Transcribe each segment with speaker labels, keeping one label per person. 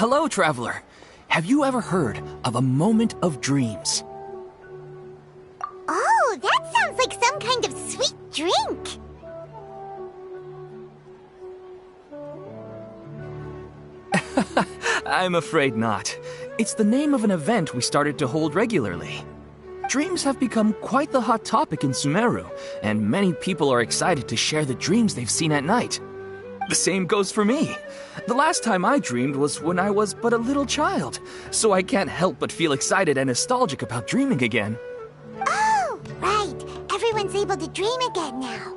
Speaker 1: Hello, traveler. Have you ever heard of a moment of dreams?
Speaker 2: Oh, that sounds like some kind of sweet drink.
Speaker 1: I'm afraid not. It's the name of an event we started to hold regularly. Dreams have become quite the hot topic in Sumeru, and many people are excited to share the dreams they've seen at night. The same goes for me. The last time I dreamed was when I was but a little child, so I can't help but feel excited and nostalgic about dreaming again.
Speaker 2: Oh, right. Everyone's able to dream again now.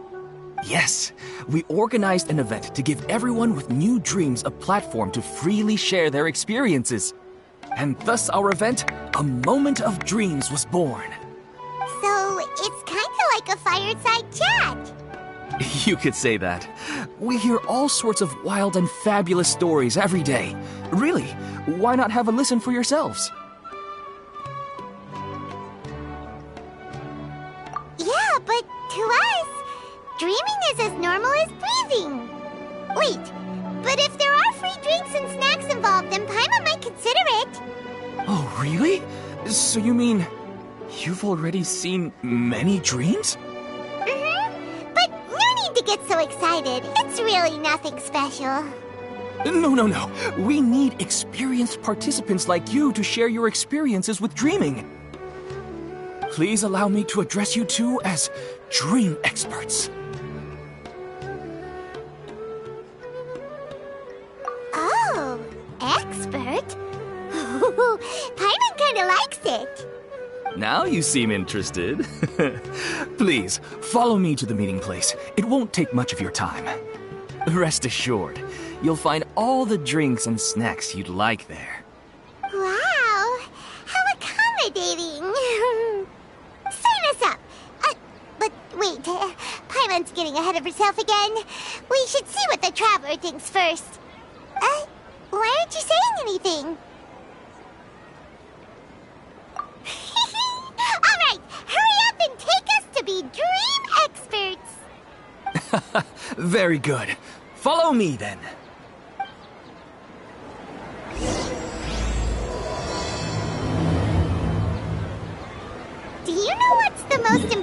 Speaker 1: Yes, we organized an event to give everyone with new dreams a platform to freely share their experiences. And thus our event, A Moment of Dreams, was born.
Speaker 2: So, it's kind of like a fireside chat.
Speaker 1: You could say that. We hear all sorts of wild and fabulous stories every day. Really, why not have a listen for yourselves?
Speaker 2: Yeah, but to us, dreaming is as normal as breathing. Wait, but if there are free drinks and snacks involved, then Paimon might consider it.
Speaker 1: Oh, really? So you mean you've already seen many dreams?
Speaker 2: But no need to get so excited. It's really nothing special.
Speaker 1: No. We need experienced participants like you to share your experiences with dreaming. Please allow me to address you two as dream experts.
Speaker 2: Oh, expert? Paimon kinda likes it.
Speaker 1: Now you seem interested. Please, follow me to the meeting place. It won't take much of your time. Rest assured, you'll find all the drinks and snacks you'd like there.
Speaker 2: Wow, how accommodating. Sign us up. But wait, Paimon's getting ahead of herself again. We should see what the traveler thinks first. Why aren't you saying anything? All right, hurry up and take us to be dream experts.
Speaker 1: Very good. Follow me then.
Speaker 2: Do you know what's the most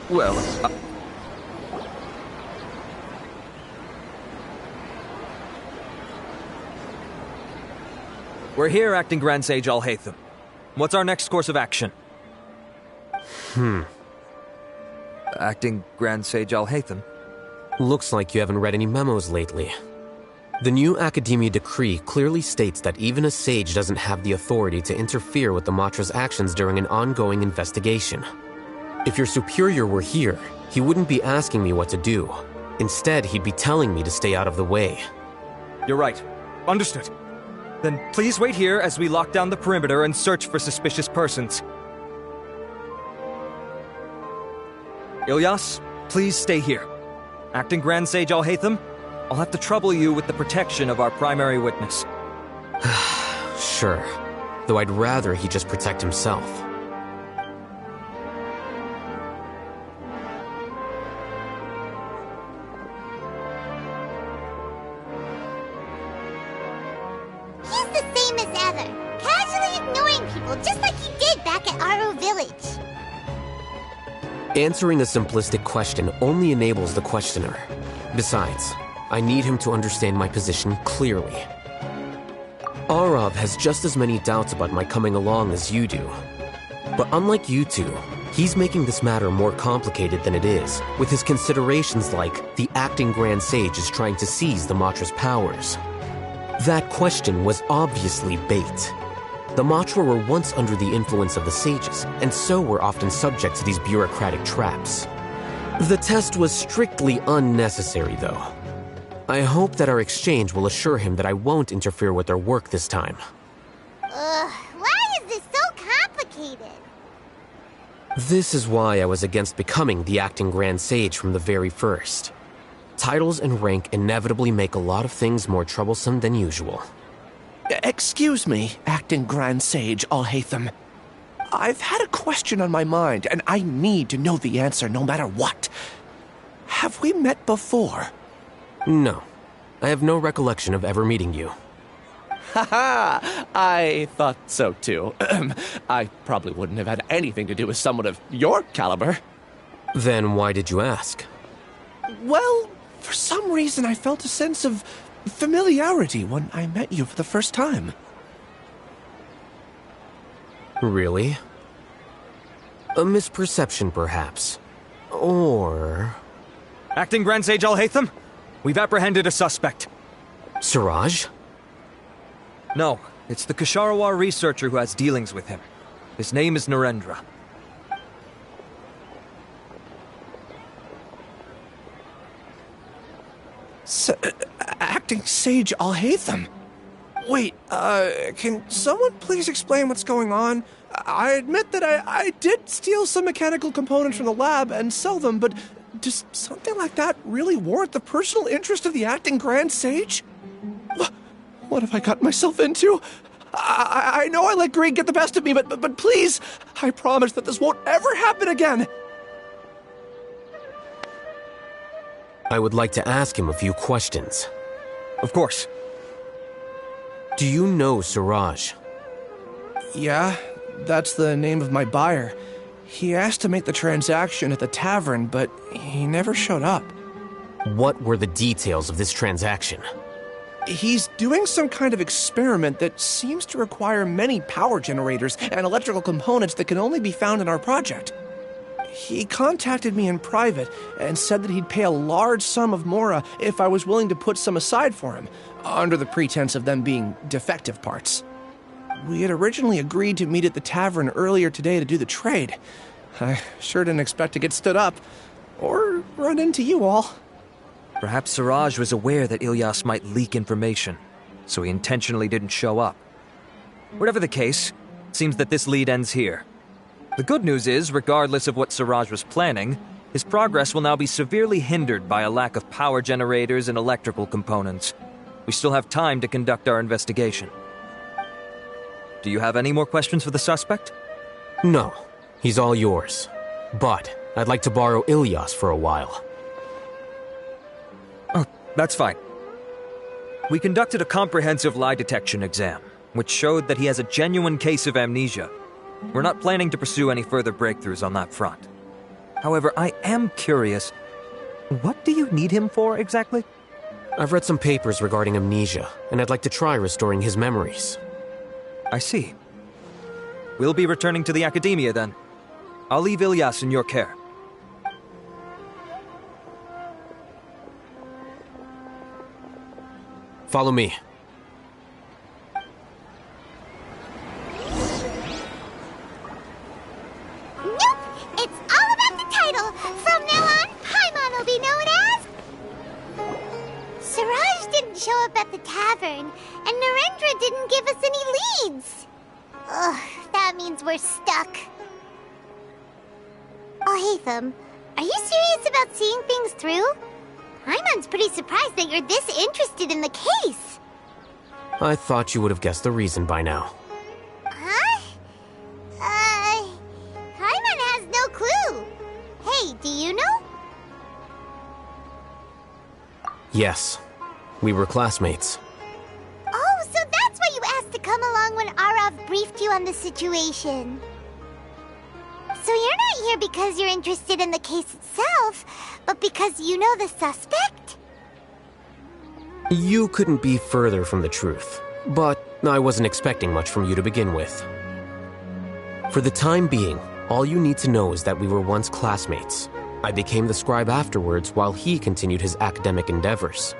Speaker 1: Well,
Speaker 3: We're here, Acting Grand Sage Alhaitham. What's our next course of action? Acting Grand Sage Alhaitham?
Speaker 4: Looks like you haven't read any memos lately. The new Academia decree clearly states that even a sage doesn't have the authority to interfere with the Matra's actions during an ongoing investigation. If your superior were here, he wouldn't be asking me what to do. Instead, he'd be telling me to stay out of the way.
Speaker 3: You're right. Understood. Then please wait here as we lock down the perimeter and search for suspicious persons. Ilyas, please stay here. Acting Grand Sage Alhaitham, I'll have to trouble you with the protection of our primary witness.
Speaker 4: Sure, though I'd rather he just protect himself.
Speaker 2: He's the same as ever, casually ignoring people just like he did back at Aro Village.
Speaker 4: Answering a simplistic question only enables the questioner. Besides, I need him to understand my position clearly. Arav has just as many doubts about my coming along as you do. But unlike you two, he's making this matter more complicated than it is, with his considerations like the acting Grand Sage is trying to seize the Matra's powers. That question was obviously bait. The Matra were once under the influence of the sages, and so were often subject to these bureaucratic traps. The test was strictly unnecessary, though. I hope that our exchange will assure him that I won't interfere with their work this time.
Speaker 2: Why is this so complicated?
Speaker 4: This is why I was against becoming the acting Grand Sage from the very first. Titles and rank inevitably make a lot of things more troublesome than usual.
Speaker 5: Excuse me, Acting Grand Sage Alhaitham. I've had a question on my mind, and I need to know the answer no matter what. have we met before?
Speaker 4: No. I have no recollection of ever meeting you.
Speaker 5: Haha, I thought so too. I probably wouldn't have had anything to do with someone of your caliber.
Speaker 4: Then why did you ask?
Speaker 5: Well, for some reason I felt a sense of familiarity when I met you for the first time.
Speaker 4: Really? A misperception, perhaps. Or...
Speaker 3: Acting Grand Sage Alhaitham, we've apprehended a suspect.
Speaker 4: Siraj?
Speaker 3: No, it's the Ksharawar researcher who has dealings with him. His name is Narendra.
Speaker 5: Acting Sage Alhaitham? Wait, can someone please explain what's going on? I admit that I did steal some mechanical components from the lab and sell them, but does something like that really warrant the personal interest of the Acting Grand Sage? What have I gotten myself into? I know I let greed get the best of me, but please, I promise that this won't ever happen again.
Speaker 4: I would like to ask him a few questions.
Speaker 3: Of course.
Speaker 4: Do you know Siraj?
Speaker 5: Yeah, that's the name of my buyer. He asked to make the transaction at the tavern, but he never showed up.
Speaker 4: What were the details of this transaction?
Speaker 5: He's doing some kind of experiment that seems to require many power generators and electrical components that can only be found in our project. He contacted me in private and said that he'd pay a large sum of Mora if I was willing to put some aside for him, under the pretense of them being defective parts. We had originally agreed to meet at the tavern earlier today to do the trade. I sure didn't expect to get stood up, or run into you all.
Speaker 3: Perhaps Siraj was aware that Ilyas might leak information, so he intentionally didn't show up. Whatever the case, it seems that this lead ends here. The good news is, regardless of what Siraj was planning, his progress will now be severely hindered by a lack of power generators and electrical components. We still have time to conduct our investigation. Do you have any more questions for the suspect?
Speaker 4: No. He's all yours. But I'd like to borrow Ilyas for a while.
Speaker 3: Oh, that's fine. We conducted a comprehensive lie detection exam, which showed that he has a genuine case of amnesia. We're not planning to pursue any further breakthroughs on that front. However, I am curious, what do you need him for exactly?
Speaker 4: I've read some papers regarding amnesia, and I'd like to try restoring his memories.
Speaker 3: I see. We'll be returning to the academia then. I'll leave Ilyas in your care.
Speaker 4: Follow me.
Speaker 2: Nope! It's all about the title! From now on, Paimon will be known as... Siraj didn't show up at the tavern, and Narendra didn't give us any leads. Ugh, that means we're stuck. Alhaitham, are you serious about seeing things through? Paimon's pretty surprised that you're this interested in the case.
Speaker 4: I thought you would have guessed the reason by now.
Speaker 2: Huh? Paimon has no clue. Hey, do you know?
Speaker 4: Yes. We were classmates.
Speaker 2: Oh, so that's why you asked to come along when Arav briefed you on the situation. So you're not here because you're interested in the case itself, but because you know the suspect?
Speaker 4: You couldn't be further from the truth, but I wasn't expecting much from you to begin with. For the time being, all you need to know is that we were once classmates. I became the scribe afterwards while he continued his academic endeavors.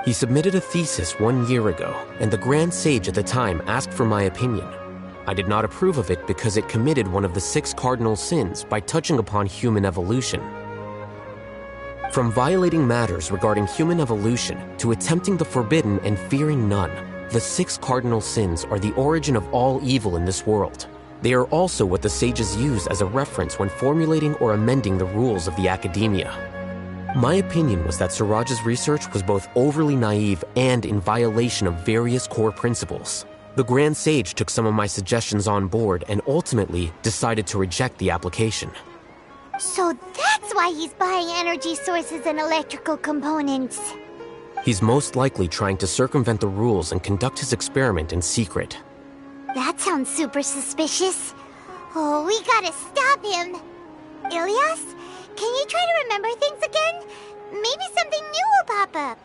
Speaker 4: He submitted a thesis 1 year ago, and the Grand Sage at the time asked for my opinion. I did not approve of it because it committed one of the 6 cardinal sins by touching upon human evolution. From violating matters regarding human evolution to attempting the forbidden and fearing none, the 6 cardinal sins are the origin of all evil in this world. They are also what the sages use as a reference when formulating or amending the rules of the academia. My opinion was that Siraj's research was both overly naive and in violation of various core principles. The Grand Sage took some of my suggestions on board and ultimately decided to reject the application.
Speaker 2: So that's why he's buying energy sources and electrical components.
Speaker 4: He's most likely trying to circumvent the rules and conduct his experiment in secret.
Speaker 2: That sounds super suspicious. Oh, we gotta stop him. Ilias, can you try to remember things again? Maybe something new will pop up.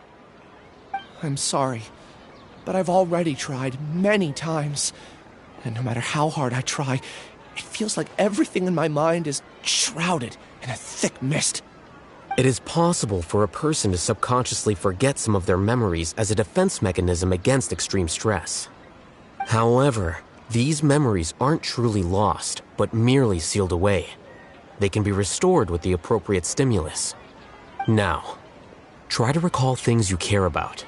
Speaker 5: I'm sorry, but I've already tried many times. And no matter how hard I try, it feels like everything in my mind is shrouded in a thick mist.
Speaker 4: It is possible for a person to subconsciously forget some of their memories as a defense mechanism against extreme stress. However, these memories aren't truly lost, but merely sealed away. They can be restored with the appropriate stimulus. Now, try to recall things you care about.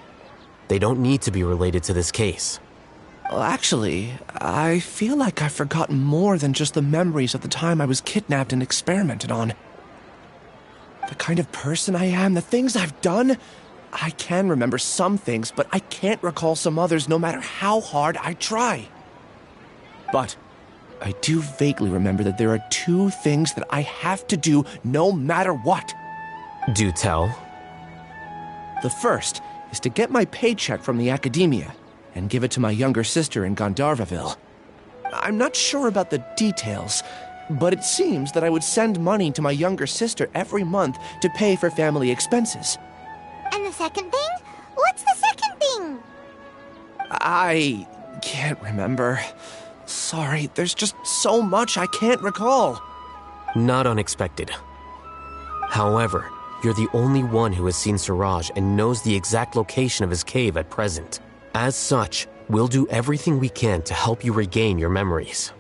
Speaker 4: They don't need to be related to this case.
Speaker 5: Well, actually, I feel like I've forgotten more than just the memories of the time I was kidnapped and experimented on. The kind of person I am, the things I've done, I can remember some things, but I can't recall some others no matter how hard I try. But I do vaguely remember that there are two things that I have to do no matter what.
Speaker 4: Do tell.
Speaker 5: The first is to get my paycheck from the academia and give it to my younger sister in Gandharvaville. I'm not sure about the details, but it seems that I would send money to my younger sister every month to pay for family expenses.
Speaker 2: And the second thing? What's the second thing?
Speaker 5: I can't remember. Sorry, there's just so much I can't recall.
Speaker 4: Not unexpected. However, you're the only one who has seen Siraj and knows the exact location of his cave at present. As such, we'll do everything we can to help you regain your memories.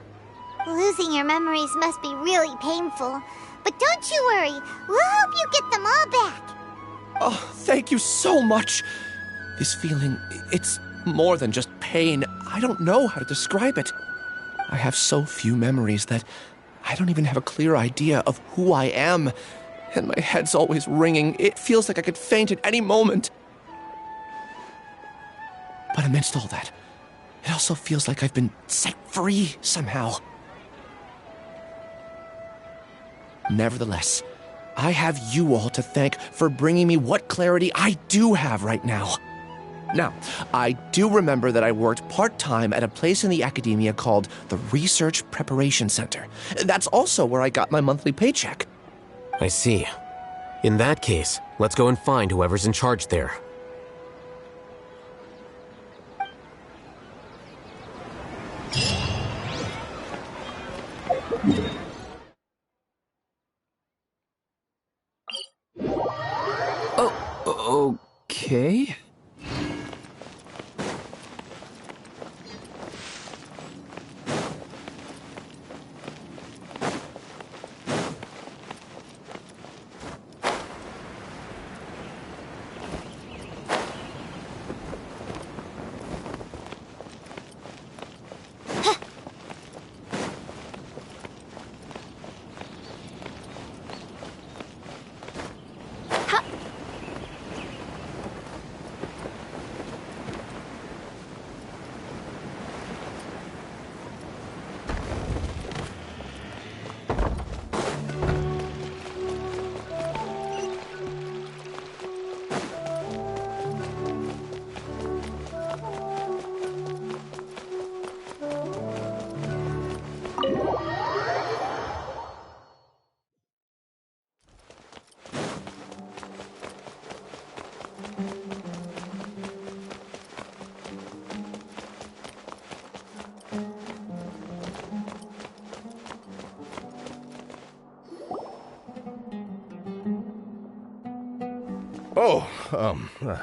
Speaker 2: Losing your memories must be really painful. But don't you worry, we'll help you get them all back.
Speaker 5: Oh, thank you so much. This feeling, it's more than just pain. I don't know how to describe it. I have so few memories that I don't even have a clear idea of who I am. And my head's always ringing. It feels like I could faint at any moment. But amidst all that, it also feels like I've been set free somehow. Nevertheless, I have you all to thank for bringing me what clarity I do have right now. Now, I do remember that I worked part-time at a place in the academia called the Research Preparation Center. That's also where I got my monthly paycheck.
Speaker 4: I see. In that case, let's go and find whoever's in charge there.
Speaker 1: Oh, okay.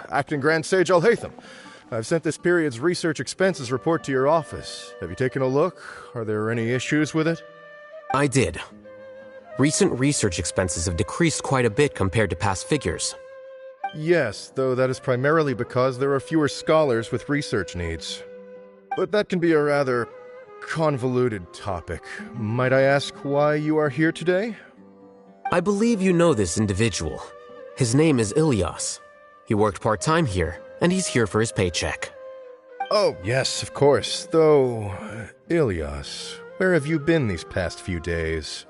Speaker 6: Acting Grand Sage Alhaitham. I've sent this period's research expenses report to your office. Have you taken a look? Are there any issues with it?
Speaker 4: I did. Recent research expenses have decreased quite a bit compared to past figures.
Speaker 6: Yes, though that is primarily because there are fewer scholars with research needs. But that can be a rather convoluted topic. Might I ask why you are here today?
Speaker 4: I believe you know this individual. His name is Ilias. He worked part-time here, and he's here for his paycheck.
Speaker 6: Oh, yes, of course. Though, Ilias, where have you been these past few days?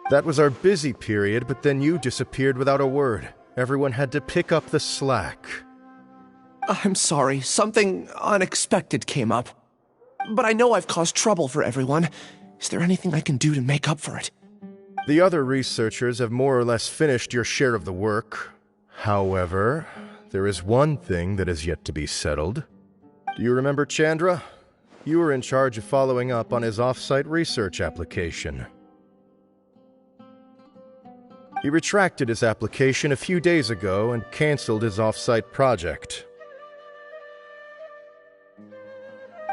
Speaker 6: That was our busy period, but then you disappeared without a word. Everyone had to pick up the slack.
Speaker 5: I'm sorry, something unexpected came up. But I know I've caused trouble for everyone. Is there anything I can do to make up for it?
Speaker 6: The other researchers have more or less finished your share of the work. However, there is one thing that is yet to be settled. Do you remember Chandra? You were in charge of following up on his off-site research application. He retracted his application a few days ago and canceled his off-site project.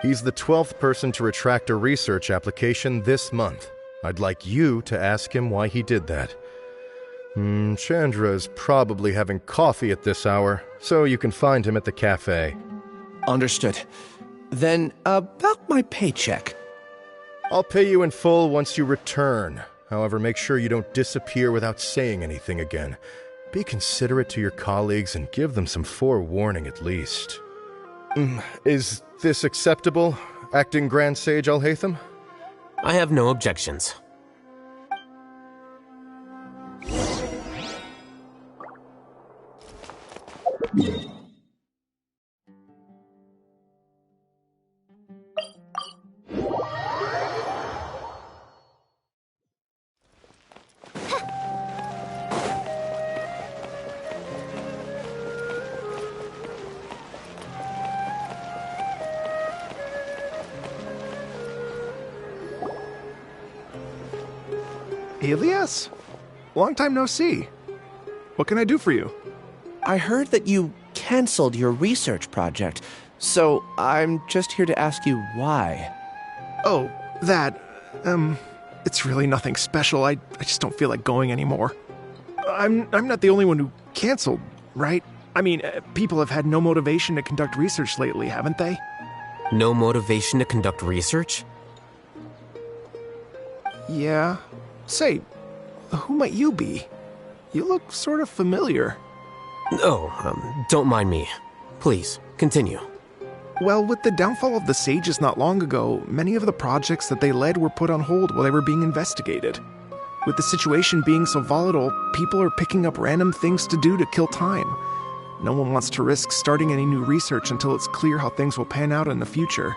Speaker 6: He's the 12th person to retract a research application this month. I'd like you to ask him why he did that. Chandra is probably having coffee at this hour, so you can find him at the cafe.
Speaker 5: Understood. Then, about my paycheck.
Speaker 6: I'll pay you in full once you return. However, make sure you don't disappear without saying anything again. Be considerate to your colleagues and give them some forewarning at least. Is this acceptable, Acting Grand Sage Alhaitham?
Speaker 4: I have no objections.
Speaker 7: Elias? Long time no see. What can I do for you?
Speaker 5: I heard that you canceled your research project, so I'm just here to ask you why.
Speaker 7: Oh, that, it's really nothing special. I just don't feel like going anymore. I'm not the only one who canceled, right? I mean, people have had no motivation to conduct research lately, haven't they?
Speaker 4: No motivation to conduct research?
Speaker 7: Yeah. Say, who might you be? You look sort of familiar.
Speaker 4: Oh, don't mind me. Please, continue.
Speaker 7: Well, with the downfall of the Sages not long ago, many of the projects that they led were put on hold while they were being investigated. With the situation being so volatile, people are picking up random things to do to kill time. No one wants to risk starting any new research until it's clear how things will pan out in the future.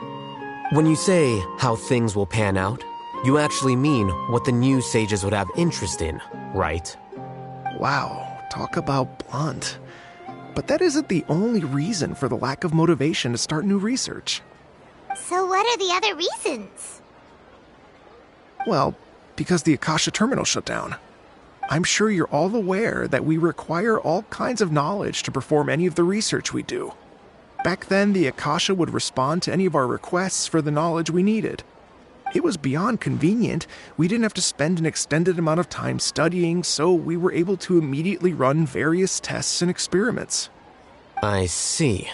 Speaker 4: When you say how things will pan out, you actually mean what the new sages would have interest in, right?
Speaker 7: Wow, talk about blunt. But that isn't the only reason for the lack of motivation to start new research.
Speaker 2: So what are the other reasons?
Speaker 7: Well, because the Akasha terminal shut down. I'm sure you're all aware that we require all kinds of knowledge to perform any of the research we do. Back then, the Akasha would respond to any of our requests for the knowledge we needed. It was beyond convenient. We didn't have to spend an extended amount of time studying, so we were able to immediately run various tests and experiments.
Speaker 4: I see.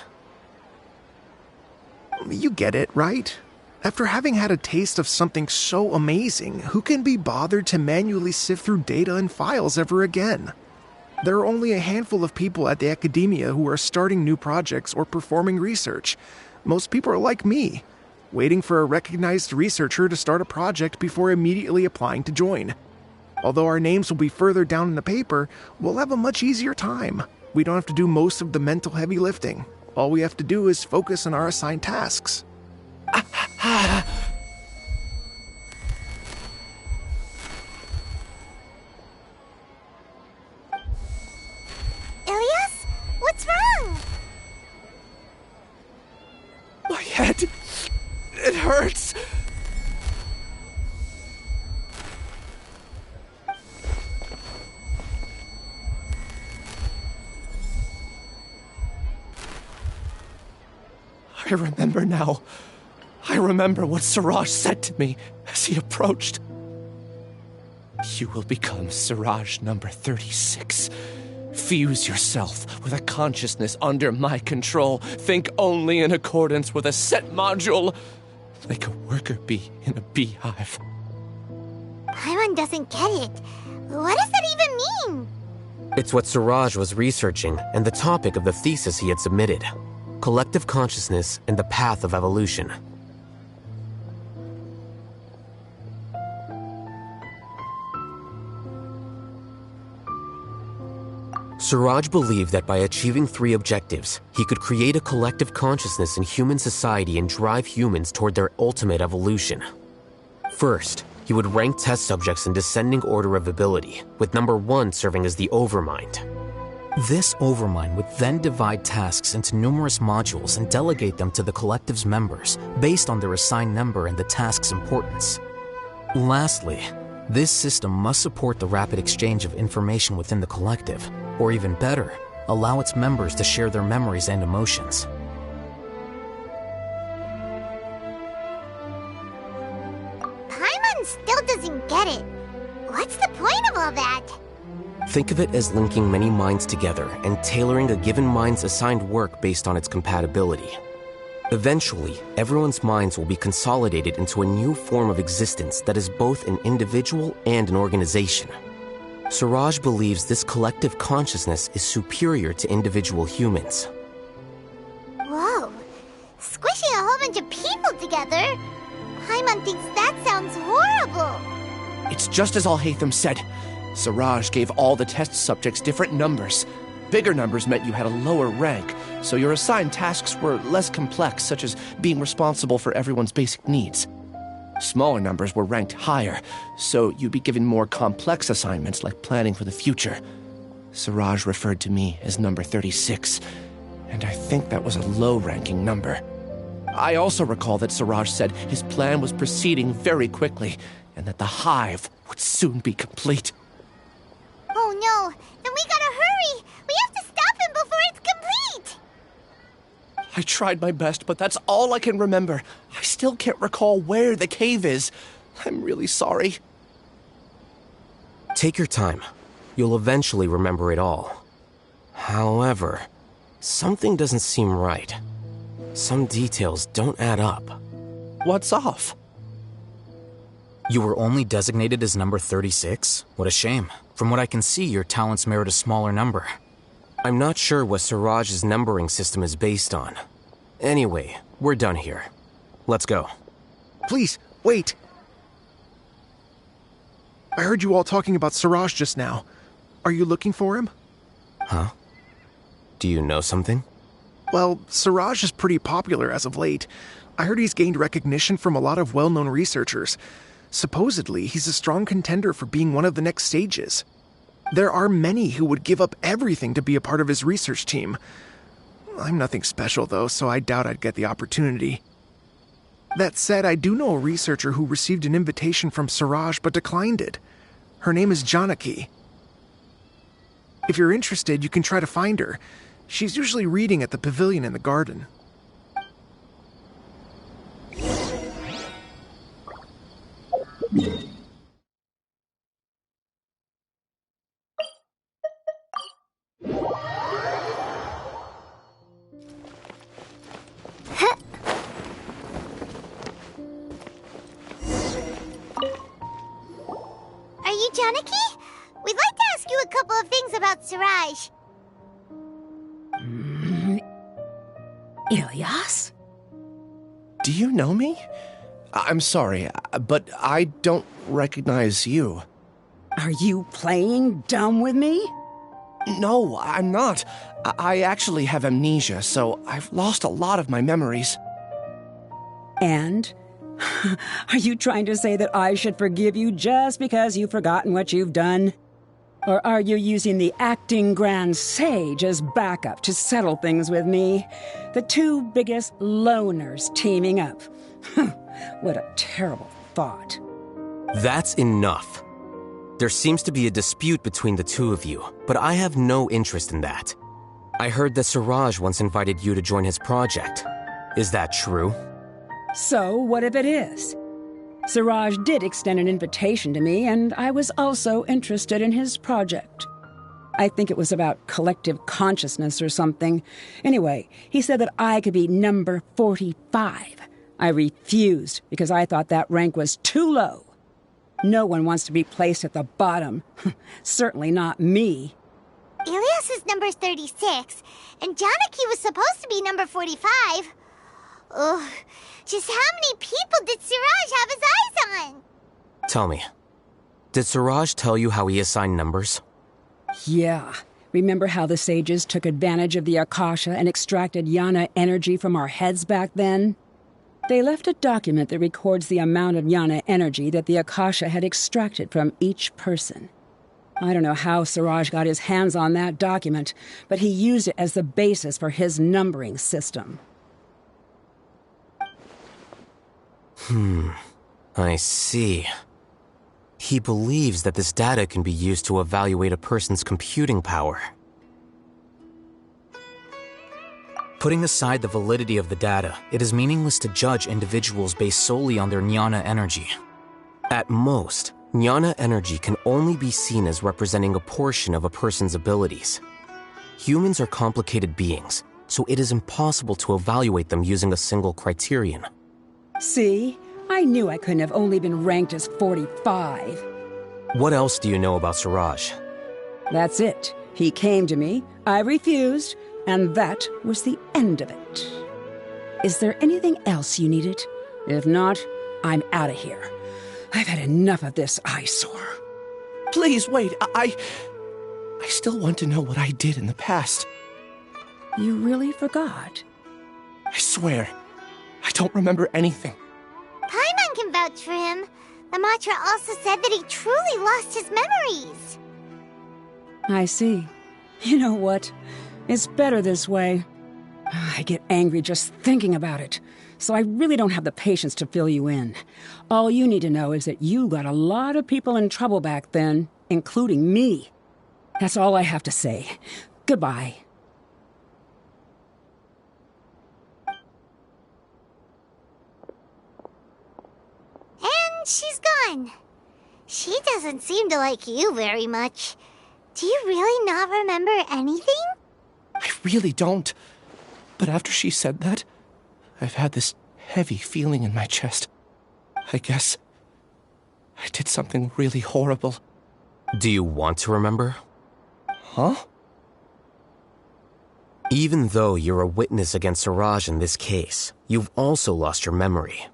Speaker 7: You get it, right? After having had a taste of something so amazing, who can be bothered to manually sift through data and files ever again? There are only a handful of people at the academia who are starting new projects or performing research. Most people are like me, waiting for a recognized researcher to start a project before immediately applying to join. Although our names will be further down in the paper, we'll have a much easier time. We don't have to do most of the mental heavy lifting. All we have to do is focus on our assigned tasks.
Speaker 2: Ilias? What's wrong?
Speaker 5: My head... it hurts. I remember now. I remember what Siraj said to me as he approached. You will become Siraj number 36. Fuse yourself with a consciousness under my control. Think only in accordance with a set module, like a worker bee in a beehive.
Speaker 2: Paimon doesn't get it. What does that even mean?
Speaker 4: It's what Siraj was researching and the topic of the thesis he had submitted. Collective consciousness and the path of evolution. Suraj believed that by achieving 3 objectives, he could create a collective consciousness in human society and drive humans toward their ultimate evolution. First, he would rank test subjects in descending order of ability, with number 1 serving as the Overmind. This Overmind would then divide tasks into numerous modules and delegate them to the collective's members based on their assigned number and the task's importance. Lastly, this system must support the rapid exchange of information within the collective, or even better, allow its members to share their memories and emotions.
Speaker 2: Paimon still doesn't get it. What's the point of all that?
Speaker 4: Think of it as linking many minds together and tailoring a given mind's assigned work based on its compatibility. Eventually, everyone's minds will be consolidated into a new form of existence that is both an individual and an organization. Suraj believes this collective consciousness is superior to individual humans.
Speaker 2: Whoa. Squishing a whole bunch of people together? Paimon thinks that sounds horrible.
Speaker 5: It's just as Alhaitham said. Suraj gave all the test subjects different numbers. Bigger numbers meant you had a lower rank, so your assigned tasks were less complex, such as being responsible for everyone's basic needs. Smaller numbers were ranked higher, so you'd be given more complex assignments like planning for the future. Suraj referred to me as number 36, and I think that was a low-ranking number. I also recall that Suraj said his plan was proceeding very quickly, and that the hive would soon be complete.
Speaker 2: Oh no, then we gotta hurry! We have to stop him before it's complete!
Speaker 5: I tried my best, but that's all I can remember. I still can't recall where the cave is. I'm really sorry.
Speaker 4: Take your time. You'll eventually remember it all. However, something doesn't seem right. Some details don't add up.
Speaker 5: What's off?
Speaker 8: You were only designated as number 36? What a shame. From what I can see, your talents merit a smaller number.
Speaker 4: I'm not sure what Suraj's numbering system is based on. Anyway, we're done here. Let's go.
Speaker 7: Please, wait. I heard you all talking about Suraj just now. Are you looking for him?
Speaker 4: Huh? Do you know something?
Speaker 7: Well, Suraj is pretty popular as of late. I heard he's gained recognition from a lot of well-known researchers. Supposedly, he's a strong contender for being one of the next sages. There are many who would give up everything to be a part of his research team. I'm nothing special, though, so I doubt I'd get the opportunity. That said, I do know a researcher who received an invitation from Suraj but declined it. Her name is Janaki. If you're interested, you can try to find her. She's usually reading at the pavilion in the garden.
Speaker 2: Are you Janaki? We'd like to ask you a couple of things about Suraj.
Speaker 9: Ilyas?
Speaker 5: Do you know me? I'm sorry, but I don't recognize you.
Speaker 9: Are you playing dumb with me?
Speaker 5: No, I'm not. I actually have amnesia, so I've lost a lot of my memories.
Speaker 9: And? Are you trying to say that I should forgive you just because you've forgotten what you've done? Or are you using the acting grand sage as backup to settle things with me? The two biggest loners teaming up. What a terrible thought.
Speaker 4: That's enough. There seems to be a dispute between the two of you, but I have no interest in that. I heard that Suraj once invited you to join his project. Is that true?
Speaker 9: So, what if it is? Suraj did extend an invitation to me, and I was also interested in his project. I think it was about collective consciousness or something. Anyway, he said that I could be number 45. I refused because I thought that rank was too low. No one wants to be placed at the bottom. Certainly not me.
Speaker 2: Ilyas is number 36, and Janaki was supposed to be number 45. Ugh, just how many people did Suraj have his eyes on?
Speaker 4: Tell me, did Suraj tell you how he assigned numbers?
Speaker 9: Yeah, Remember how the sages took advantage of the Akasha and extracted Yana energy from our heads back then? They left a document that records the amount of Yana energy that the Akasha had extracted from each person. I don't know how Siraj got his hands on that document, but he used it as the basis for his numbering system.
Speaker 4: I see. He believes that this data can be used to evaluate a person's computing power.
Speaker 8: Putting aside the validity of the data, it is meaningless to judge individuals based solely on their Jnana energy.
Speaker 4: At most, Jnana energy can only be seen as representing a portion of a person's abilities. Humans are complicated beings, so it is impossible to evaluate them using a single criterion.
Speaker 9: See? I knew I couldn't have only been ranked as 45.
Speaker 4: What else do you know about Siraj?
Speaker 9: That's it. He came to me, I refused, and that was the end of it. Is there anything else you needed? If not, I'm out of here. I've had enough of this eyesore.
Speaker 5: Please, wait. I still want to know what I did in the past.
Speaker 9: You really forgot?
Speaker 5: I swear, I don't remember anything.
Speaker 2: Paimon can vouch for him. The mantra also said that he truly lost his memories.
Speaker 9: I see. You know what? It's better this way. I get angry just thinking about it, so I really don't have the patience to fill you in. All you need to know is that you got a lot of people in trouble back then, including me. That's all I have to say. Goodbye.
Speaker 2: And she's gone. She doesn't seem to like you very much. Do you really not remember anything?
Speaker 5: I really don't. But after she said that, I've had this heavy feeling in my chest. I guess I did something really horrible.
Speaker 4: Do you want to remember?
Speaker 5: Huh?
Speaker 4: Even though you're a witness against Siraj in this case, you've also lost your memory.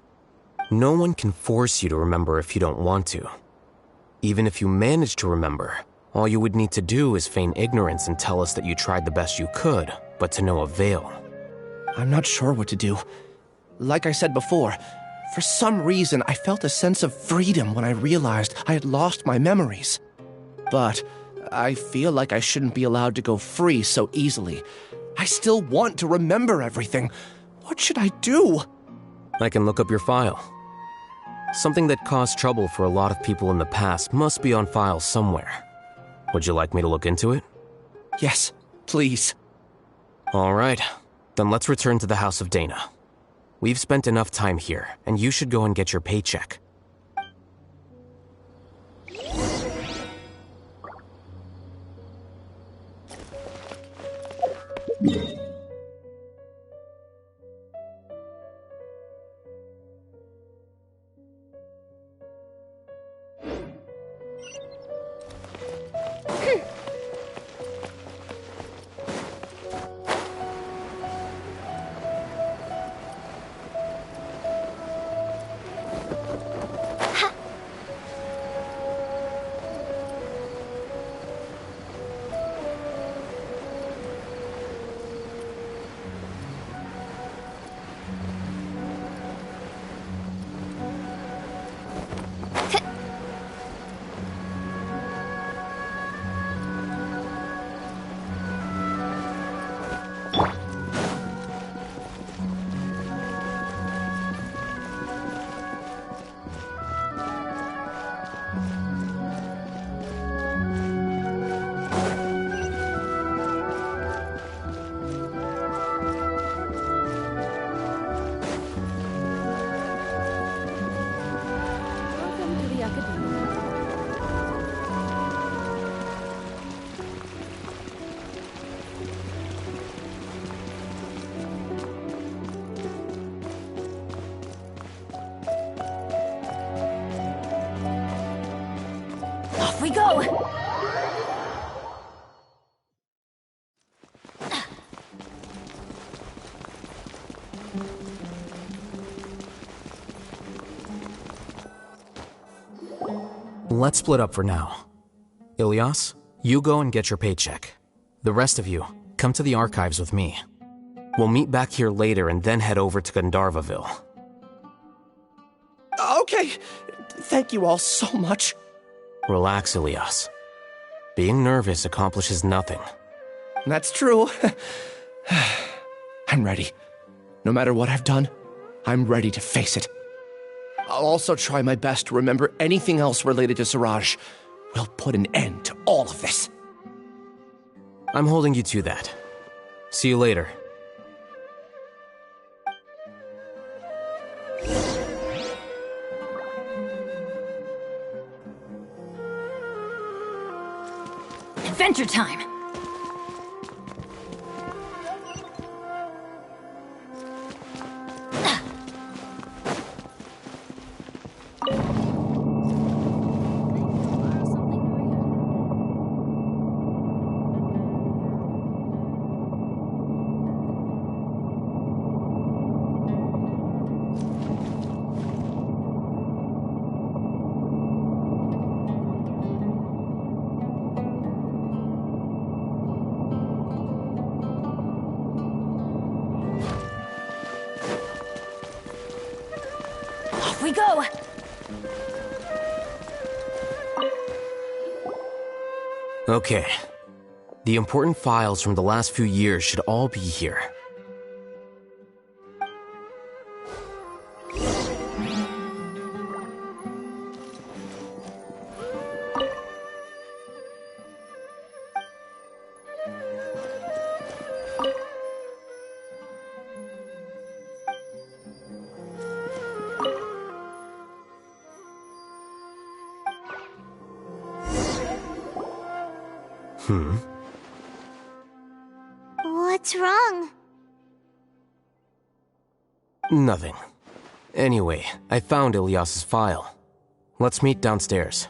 Speaker 4: No one can force you to remember if you don't want to. Even if you manage to remember, all you would need to do is feign ignorance and tell us that you tried the best you could, but to no avail.
Speaker 5: I'm not sure what to do. Like I said before, for some reason I felt a sense of freedom when I realized I had lost my memories. But I feel like I shouldn't be allowed to go free so easily. I still want to remember everything. What should I do?
Speaker 4: I can look up your file. Something that caused trouble for a lot of people in the past must be on file somewhere. Would you like me to look into it?
Speaker 5: Yes, please.
Speaker 4: All right, then let's return to the House of Dana. We've spent enough time here, and you should go and get your paycheck.
Speaker 2: Off we go!
Speaker 8: Let's split up for now. Ilyas, you go and get your paycheck. The rest of you, come to the archives with me. We'll meet back here later and then head over to Gandharvaville.
Speaker 5: Okay. Thank you all so much.
Speaker 4: Relax, Ilias. Being nervous accomplishes nothing.
Speaker 5: That's true. I'm ready. No matter what I've done, I'm ready to face it. I'll also try my best to remember anything else related to Siraj. We'll put an end to all of this.
Speaker 4: I'm holding you to that. See you later.
Speaker 10: Adventure time! We go!
Speaker 4: Okay. The important files from the last few years should all be here.
Speaker 2: What's wrong?
Speaker 4: Nothing. Anyway, I found Ilyas's file. Let's meet downstairs.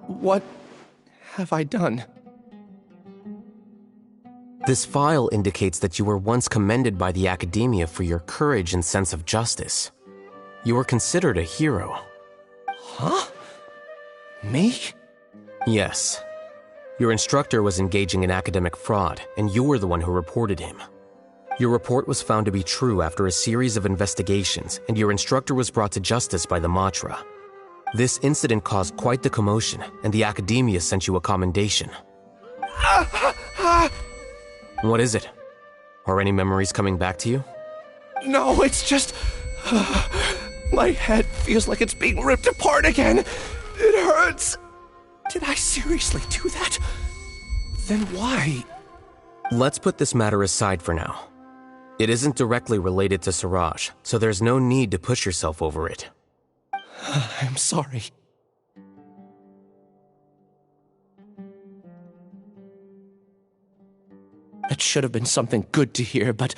Speaker 5: What have I done?
Speaker 4: This file indicates that you were once commended by the academia for your courage and sense of justice. You were considered a hero.
Speaker 5: Huh? Me?
Speaker 4: Yes. Your instructor was engaging in academic fraud, and you were the one who reported him. Your report was found to be true after a series of investigations, and your instructor was brought to justice by the Matra. This incident caused quite the commotion, and the academia sent you a commendation. What is it? Are any memories coming back to you?
Speaker 5: No, it's just... my head feels like it's being ripped apart again. It hurts. Did I seriously do that? Then why?
Speaker 4: Let's put this matter aside for now. It isn't directly related to Siraj, so there's no need to push yourself over it.
Speaker 5: I'm sorry. That should have been something good to hear, but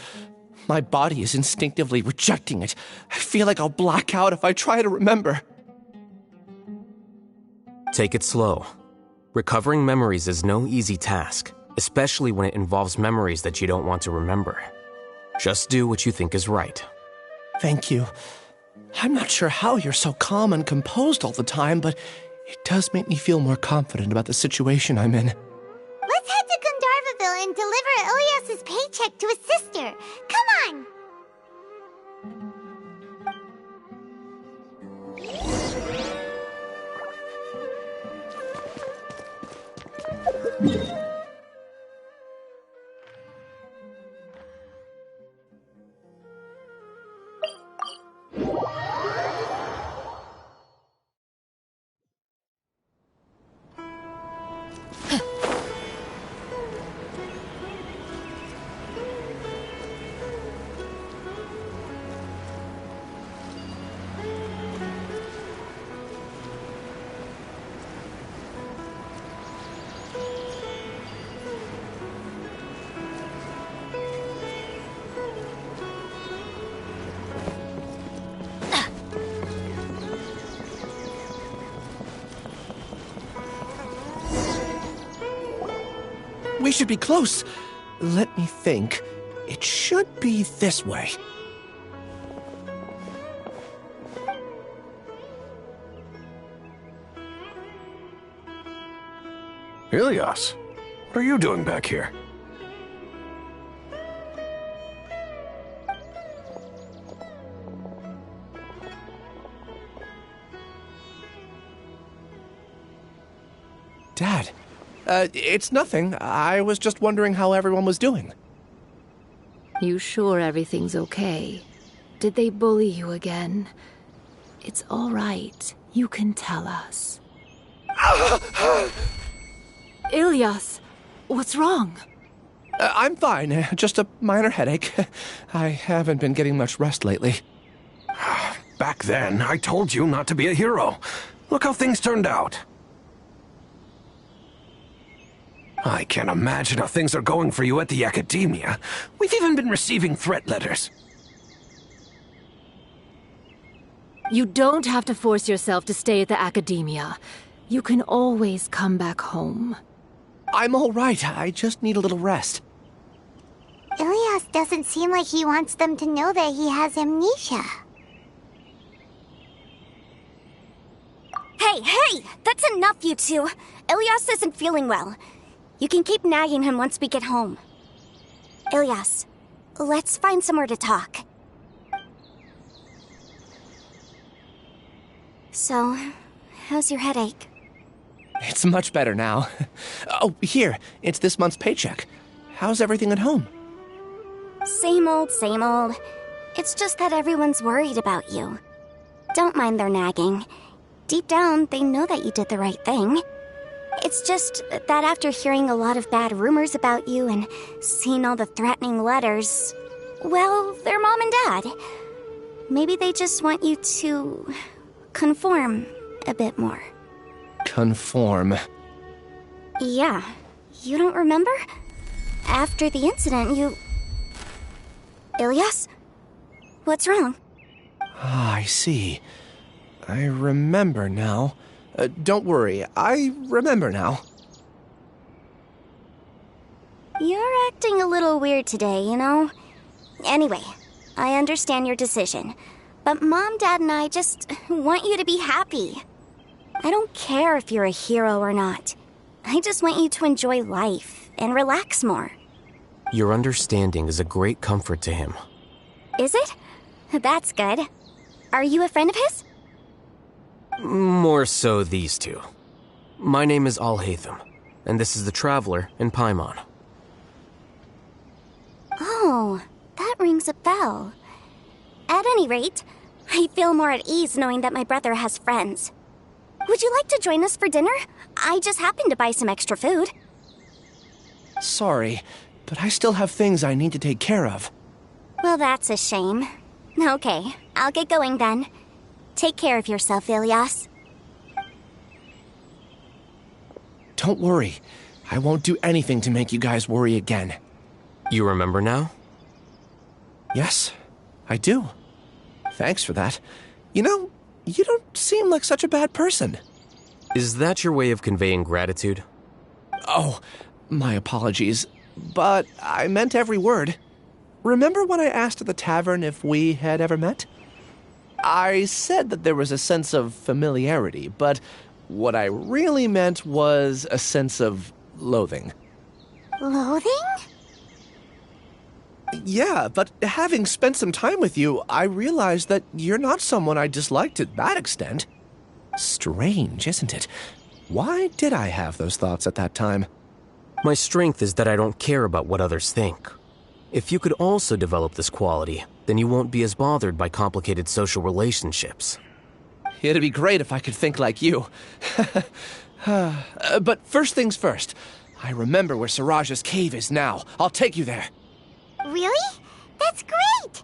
Speaker 5: my body is instinctively rejecting it. I feel like I'll black out if I try to remember.
Speaker 4: Take it slow. Recovering memories is no easy task, especially when it involves memories that you don't want to remember. Just do what you think is right.
Speaker 5: Thank you. I'm not sure how you're so calm and composed all the time, but it does make me feel more confident about the situation I'm in.
Speaker 2: Let's head to Gandharvaville and deliver Ilyas's paycheck to his sister. Come on!
Speaker 5: We should be close. Let me think. It should be this way.
Speaker 11: Ilias, what are you doing back here?
Speaker 5: Dad, it's nothing. I was just wondering how everyone was doing.
Speaker 12: You sure everything's okay? Did they bully you again? It's all right. You can tell us. Ilias, what's wrong?
Speaker 5: I'm fine. Just a minor headache. I haven't been getting much rest lately.
Speaker 11: Back then, I told you not to be a hero. Look how things turned out. I can't imagine how things are going for you at the Academia. We've even been receiving threat letters.
Speaker 12: You don't have to force yourself to stay at the Academia. You can always come back home.
Speaker 5: I'm all right. I just need a little rest.
Speaker 2: Ilias doesn't seem like he wants them to know that he has amnesia.
Speaker 13: Hey! That's enough, you two. Ilias isn't feeling well. You can keep nagging him once we get home. Ilias, let's find somewhere to talk. So, how's your headache?
Speaker 5: It's much better now. Oh, here. It's this month's paycheck. How's everything at home?
Speaker 13: Same old, same old. It's just that everyone's worried about you. Don't mind their nagging. Deep down, they know that you did the right thing. It's just that after hearing a lot of bad rumors about you and seeing all the threatening letters, well, they're mom and dad. Maybe they just want you to conform a bit more.
Speaker 5: Conform.
Speaker 13: Yeah. You don't remember? After the incident, you... Ilias? What's wrong?
Speaker 5: Ah, I see. I remember now. Don't worry, I remember now.
Speaker 13: You're acting a little weird today, you know? Anyway, I understand your decision. But Mom, Dad, and I just want you to be happy. I don't care if you're a hero or not. I just want you to enjoy life and relax more.
Speaker 4: Your understanding is a great comfort to him.
Speaker 13: Is it? That's good. Are you a friend of his?
Speaker 4: More so these two. My name is Alhaitham, and this is the Traveler in Paimon.
Speaker 13: Oh, that rings a bell. At any rate, I feel more at ease knowing that my brother has friends. Would you like to join us for dinner? I just happened to buy some extra food.
Speaker 5: Sorry, but I still have things I need to take care of.
Speaker 13: Well, that's a shame. Okay, I'll get going then. Take care of yourself, Ilias.
Speaker 5: Don't worry. I won't do anything to make you guys worry again.
Speaker 4: You remember now?
Speaker 5: Yes, I do. Thanks for that. You know, you don't seem like such a bad person.
Speaker 4: Is that your way of conveying gratitude?
Speaker 5: Oh, my apologies. But I meant every word. Remember when I asked at the tavern if we had ever met? I said that there was a sense of familiarity, but what I really meant was a sense of loathing.
Speaker 2: Loathing?
Speaker 5: Yeah, but having spent some time with you, I realized that you're not someone I dislike to that extent. Strange, isn't it? Why did I have those thoughts at that time?
Speaker 4: My strength is that I don't care about what others think. If you could also develop this quality, then you won't be as bothered by complicated social relationships.
Speaker 5: It'd be great if I could think like you. But first things first. I remember where Siraj's cave is now. I'll take you there.
Speaker 2: Really? That's great!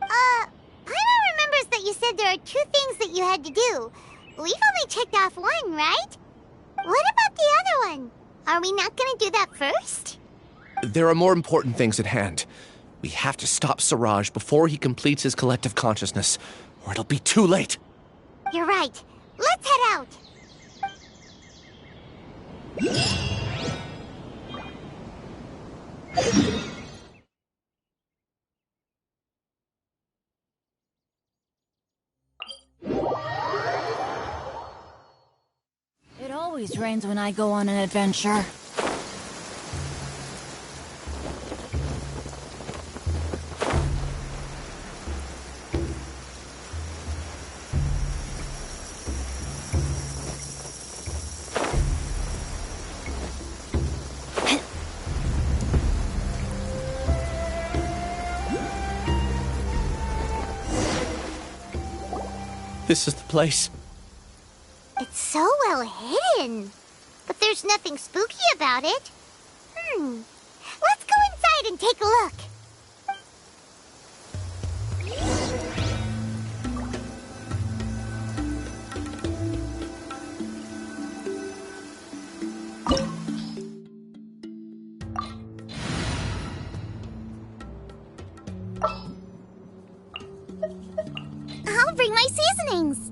Speaker 2: Paimon remembers that you said there are 2 things that you had to do. We've only checked off 1, right? What about the other one? Are we not gonna do that first?
Speaker 5: There are more important things at hand. We have to stop Siraj before he completes his collective consciousness, or it'll be too late.
Speaker 2: You're right. Let's head out!
Speaker 10: It always always rains when I go on an adventure.
Speaker 5: This is the place.
Speaker 2: It's so well hidden. But there's nothing spooky about it. Let's go inside and take a look. I'll bring my seasonings.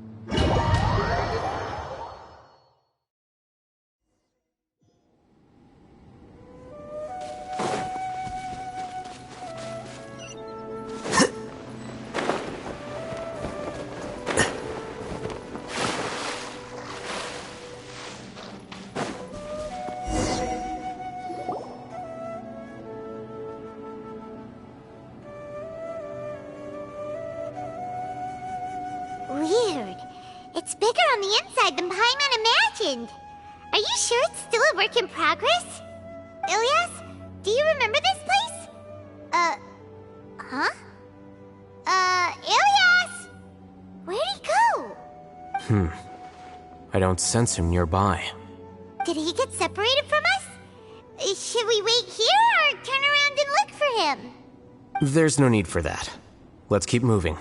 Speaker 2: Weird. It's bigger on the inside than Paimon imagined. Are you sure it's still a work in progress? Ilyas, do you remember this place? Huh? Ilyas! Where'd he go?
Speaker 4: I don't sense him nearby.
Speaker 2: Did he get separated from us? Should we wait here or turn around and look for him?
Speaker 4: There's no need for that. Let's keep moving.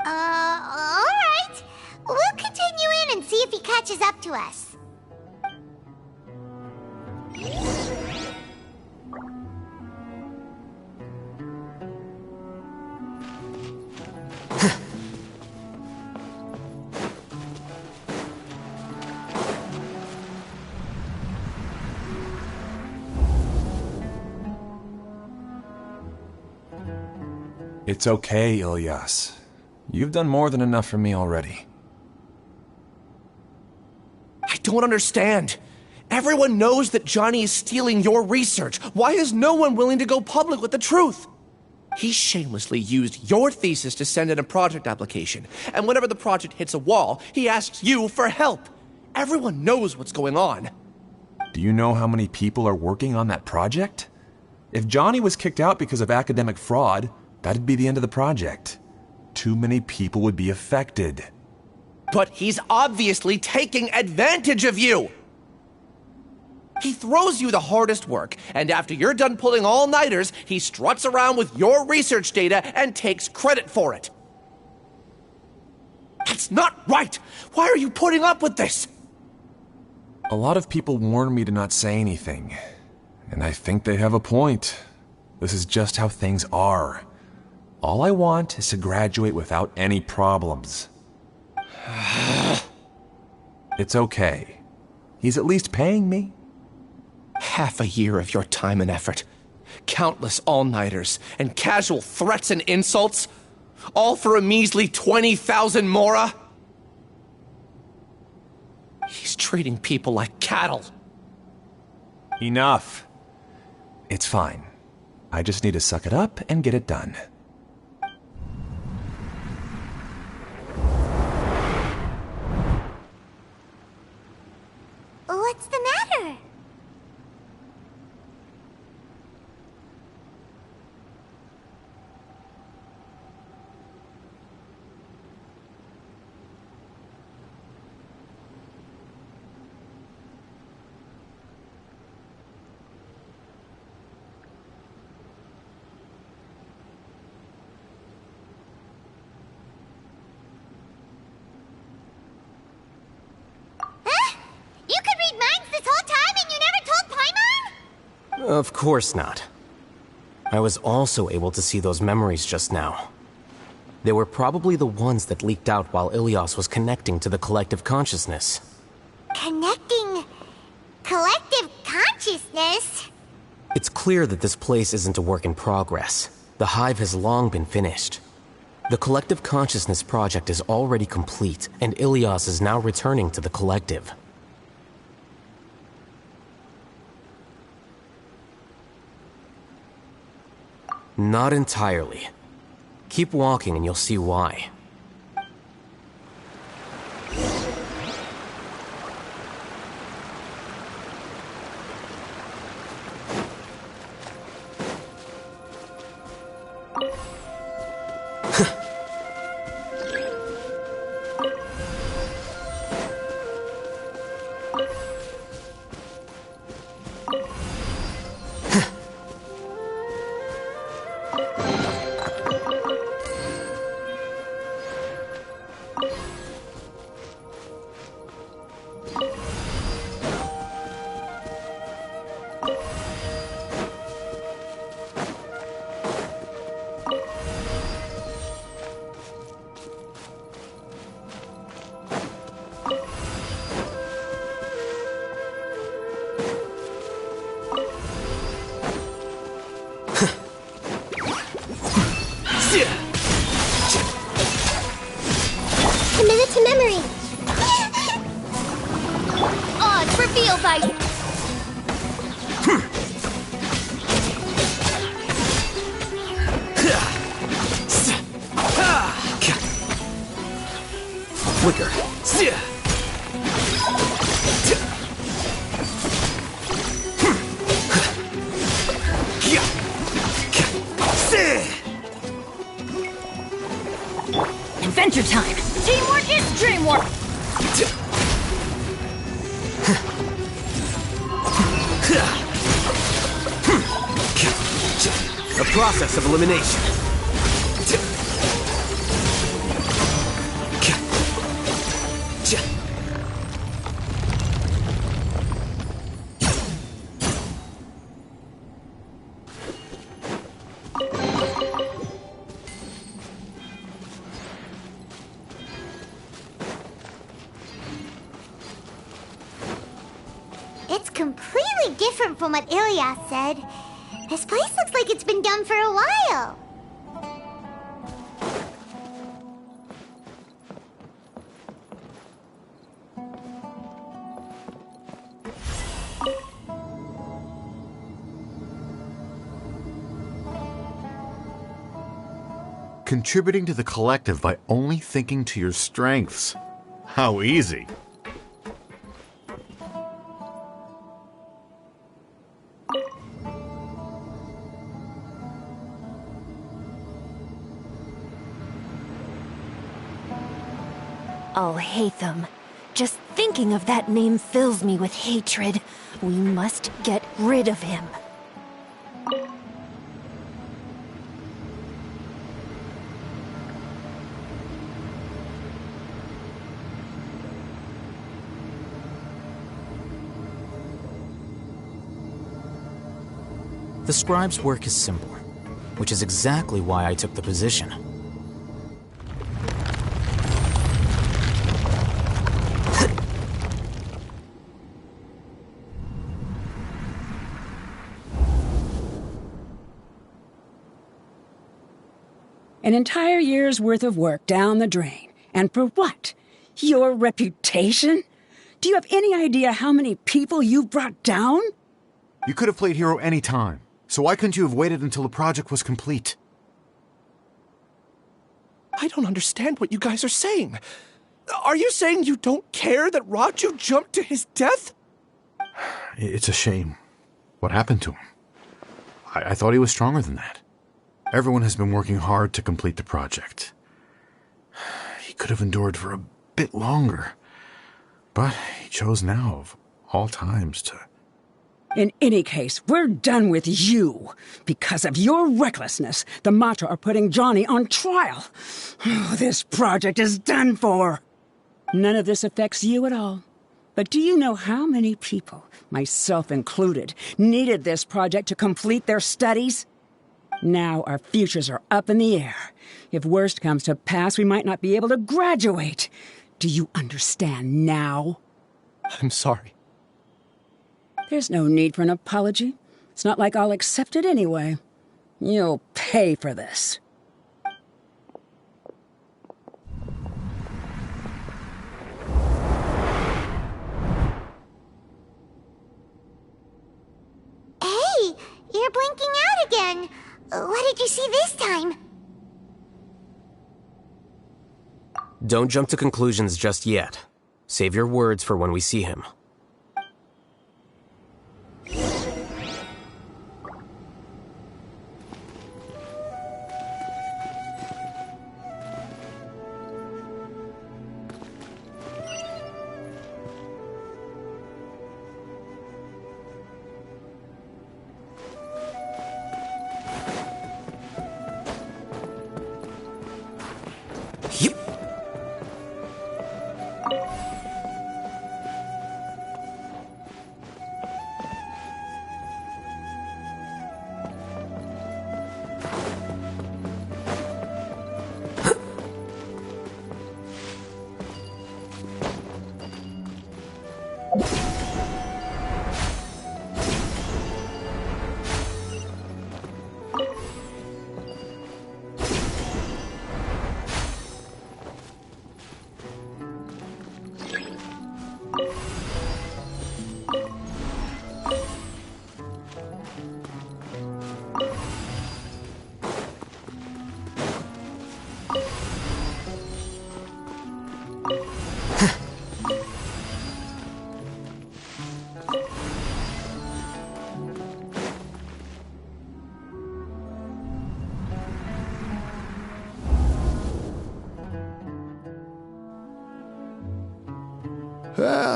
Speaker 2: Alright. We'll continue in and see if he catches up to us.
Speaker 14: It's okay, Ilyas. You've done more than enough for me already.
Speaker 5: I don't understand. Everyone knows that Johnny is stealing your research. Why is no one willing to go public with the truth? He shamelessly used your thesis to send in a project application, and whenever the project hits a wall, he asks you for help. Everyone knows what's going on.
Speaker 14: Do you know how many people are working on that project? If Johnny was kicked out because of academic fraud, that'd be the end of the project. Too many people would be affected.
Speaker 5: But he's obviously taking advantage of you! He throws you the hardest work, and after you're done pulling all-nighters, he struts around with your research data and takes credit for it. That's not right! Why are you putting up with this?
Speaker 14: A lot of people warn me to not say anything, and I think they have a point. This is just how things are. All I want is to graduate without any problems. It's okay. He's at least paying me.
Speaker 5: Half a year of your time and effort. Countless all-nighters and casual threats and insults. All for a measly 20,000 mora? He's treating people like cattle.
Speaker 14: Enough. It's fine. I just need to suck it up and get it done.
Speaker 2: What's the matter?
Speaker 4: Of course not. I was also able to see those memories just now. They were probably the ones that leaked out while Ilyas was connecting to the collective consciousness.
Speaker 2: Connecting collective consciousness?
Speaker 4: It's clear that this place isn't a work in progress. The hive has long been finished. The collective consciousness project is already complete, and Ilyas is now returning to the collective. Not entirely. Keep walking and you'll see why.
Speaker 2: Committed to memory.
Speaker 10: Odds reveal by...
Speaker 4: Flicker.
Speaker 10: Adventure time! Teamwork is dreamwork!
Speaker 4: A process of elimination.
Speaker 2: It's completely different from what Ilyas said. This place looks like it's been done for a while.
Speaker 15: Contributing to the collective by only thinking to your strengths. How easy.
Speaker 12: Alhaitham. Just thinking of that name fills me with hatred. We must get rid of him.
Speaker 8: The scribe's work is simple, which is exactly why I took the position.
Speaker 9: An entire year's worth of work down the drain. And for what? Your reputation? Do you have any idea how many people you've brought down?
Speaker 15: You could have played hero any time, so why couldn't you have waited until the project was complete?
Speaker 5: I don't understand what you guys are saying. Are you saying you don't care that Raju jumped to his death?
Speaker 15: It's a shame. What happened to him? I thought he was stronger than that. Everyone has been working hard to complete the project. He could have endured for a bit longer, but he chose now, of all times, to...
Speaker 9: In any case, we're done with you. Because of your recklessness, the Matra are putting Johnny on trial. This project is done for. None of this affects you at all. But do you know how many people, myself included, needed this project to complete their studies? Now our futures are up in the air. If worst comes to pass, we might not be able to graduate. Do you understand now?
Speaker 5: I'm sorry.
Speaker 9: There's no need for an apology. It's not like I'll accept it anyway. You'll pay for this.
Speaker 2: Hey, you're blinking out again. What did you see this time?
Speaker 4: Don't jump to conclusions just yet. Save your words for when we see him.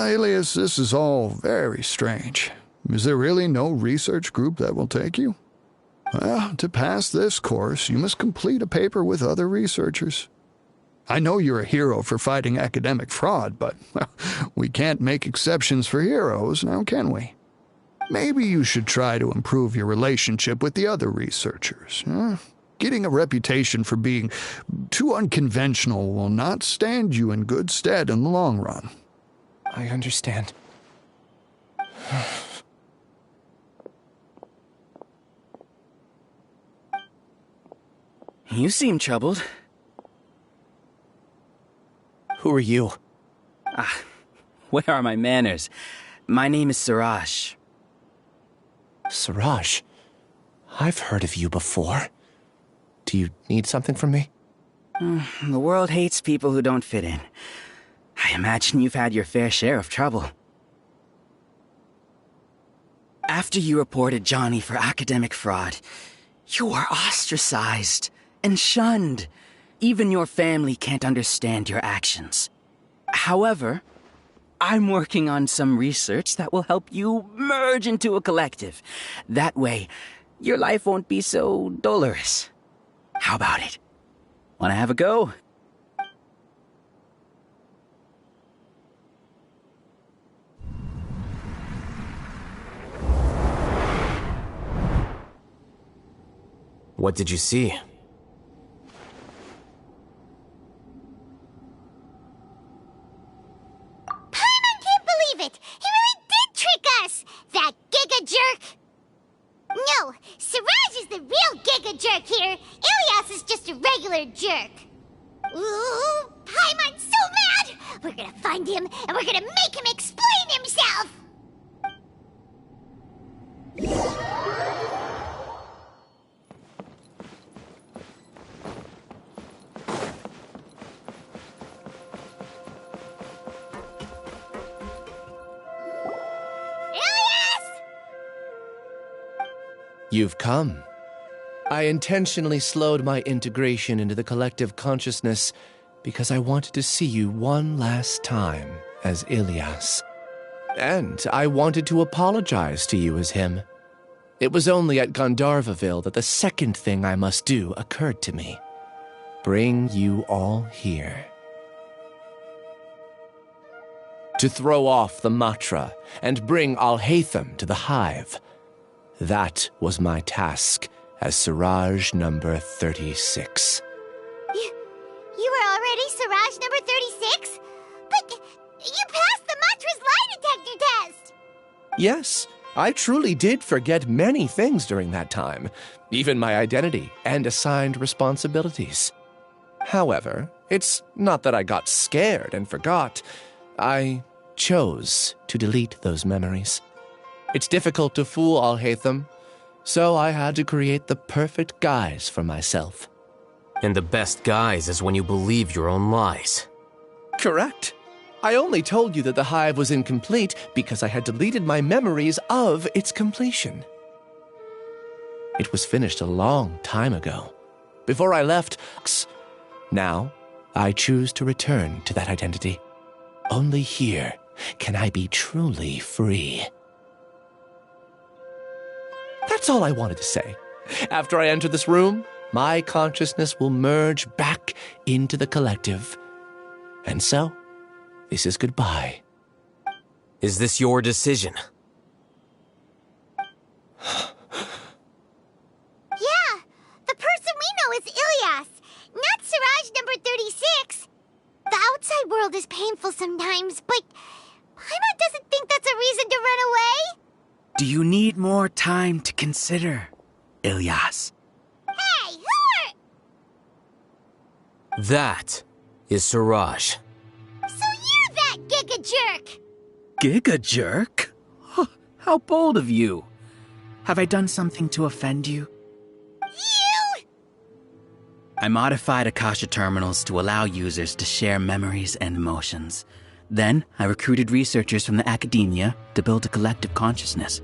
Speaker 16: Alias, this is all very strange. Is there really no research group that will take you? Well, to pass this course, you must complete a paper with other researchers. I know you're a hero for fighting academic fraud, but well, we can't make exceptions for heroes, now can we? Maybe you should try to improve your relationship with the other researchers. Getting a reputation for being too unconventional will not stand you in good stead in the long run.
Speaker 5: I understand.
Speaker 17: You seem troubled.
Speaker 5: Who are you?
Speaker 17: Where are my manners? My name is Siraj.
Speaker 5: Siraj? I've heard of you before. Do you need something from me?
Speaker 17: The world hates people who don't fit in. I imagine you've had your fair share of trouble. After you reported Johnny for academic fraud, you were ostracized and shunned. Even your family can't understand your actions. However, I'm working on some research that will help you merge into a collective. That way, your life won't be so dolorous. How about it? Wanna have a go?
Speaker 4: What did you see?
Speaker 2: Paimon can't believe it! He really did trick us! That giga jerk! No, Siraj is the real giga jerk here. Ilias is just a regular jerk. Ooh, Paimon's so mad! We're gonna find him, and we're gonna make him explain himself!
Speaker 5: You've come. I intentionally slowed my integration into the collective consciousness because I wanted to see you one last time as Ilias. And I wanted to apologize to you as him. It was only at Gandharvaville that the second thing I must do occurred to me. Bring you all here. To throw off the Matra and bring Alhaitham to the hive. That was my task as Siraj number 36.
Speaker 2: You were already Siraj number 36? But you passed the Matra's lie detector test!
Speaker 5: Yes, I truly did forget many things during that time, even my identity and assigned responsibilities. However, it's not that I got scared and forgot. I chose to delete those memories. It's difficult to fool Alhaitham, So I had to create the perfect guise for myself.
Speaker 4: And the best guise is when you believe your own lies.
Speaker 5: Correct. I only told you that the hive was incomplete because I had deleted my memories of its completion. It was finished a long time ago, before I left. Now, I choose to return to that identity. Only here can I be truly free. That's all I wanted to say. After I enter this room, my consciousness will merge back into the collective. And so, this is goodbye.
Speaker 4: Is this your decision?
Speaker 2: Yeah, the person we know is Ilyas, not Siraj number 36. The outside world is painful sometimes, but Paimon doesn't think that's a reason to run away.
Speaker 17: Do you need more time to consider, Ilyas?
Speaker 2: Hey, who are...
Speaker 4: That is Siraj.
Speaker 2: So you're that giga jerk!
Speaker 17: Giga jerk? Huh, how bold of you. Have I done something to offend you?
Speaker 2: You!
Speaker 17: I modified Akasha terminals to allow users to share memories and emotions. Then, I recruited researchers from the academia to build a collective consciousness.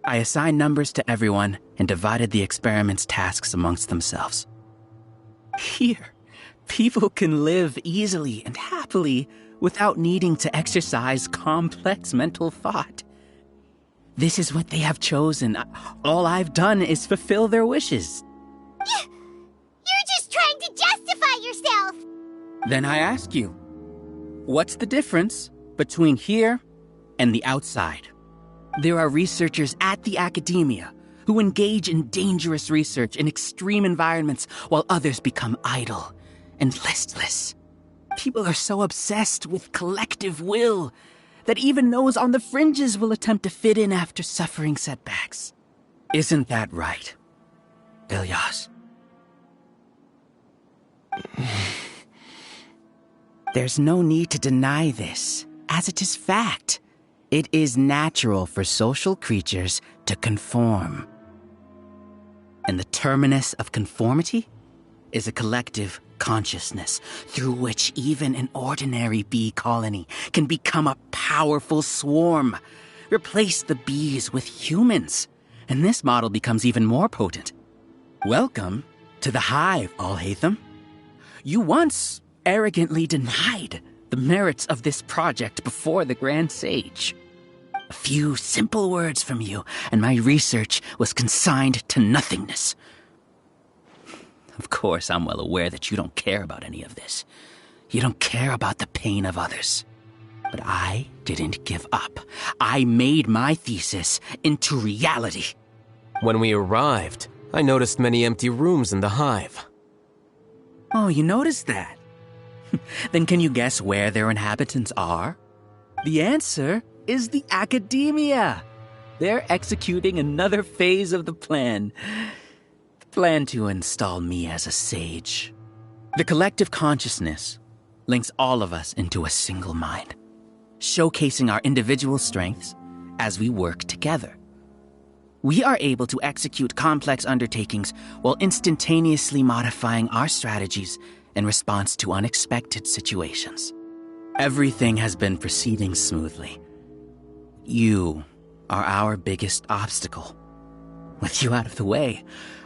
Speaker 17: I assigned numbers to everyone and divided the experiment's tasks amongst themselves. Here, people can live easily and happily without needing to exercise complex mental thought. This is what they have chosen. All I've done is fulfill their wishes.
Speaker 2: You're just trying to justify yourself!
Speaker 17: Then I ask you, what's the difference between here and the outside? There are researchers at the academia who engage in dangerous research in extreme environments while others become idle and listless. People are so obsessed with collective will that even those on the fringes will attempt to fit in after suffering setbacks. Isn't that right, Ilyas? There's no need to deny this, as it is fact. It is natural for social creatures to conform. And the terminus of conformity is a collective consciousness through which even an ordinary bee colony can become a powerful swarm. Replace the bees with humans, and this model becomes even more potent. Welcome to the hive, Alhaitham. You once arrogantly denied the merits of this project before the Grand Sage. A few simple words from you, and my research was consigned to nothingness. Of course, I'm well aware that you don't care about any of this. You don't care about the pain of others. But I didn't give up. I made my thesis into reality.
Speaker 4: When we arrived, I noticed many empty rooms in the hive.
Speaker 17: Oh, you noticed that? Then can you guess where their inhabitants are? The answer is the academia. They're executing another phase of the plan. The plan to install me as a sage. The collective consciousness links all of us into a single mind, showcasing our individual strengths as we work together. We are able to execute complex undertakings while instantaneously modifying our strategies in response to unexpected situations. Everything has been proceeding smoothly. You are our biggest obstacle. With you out of the way,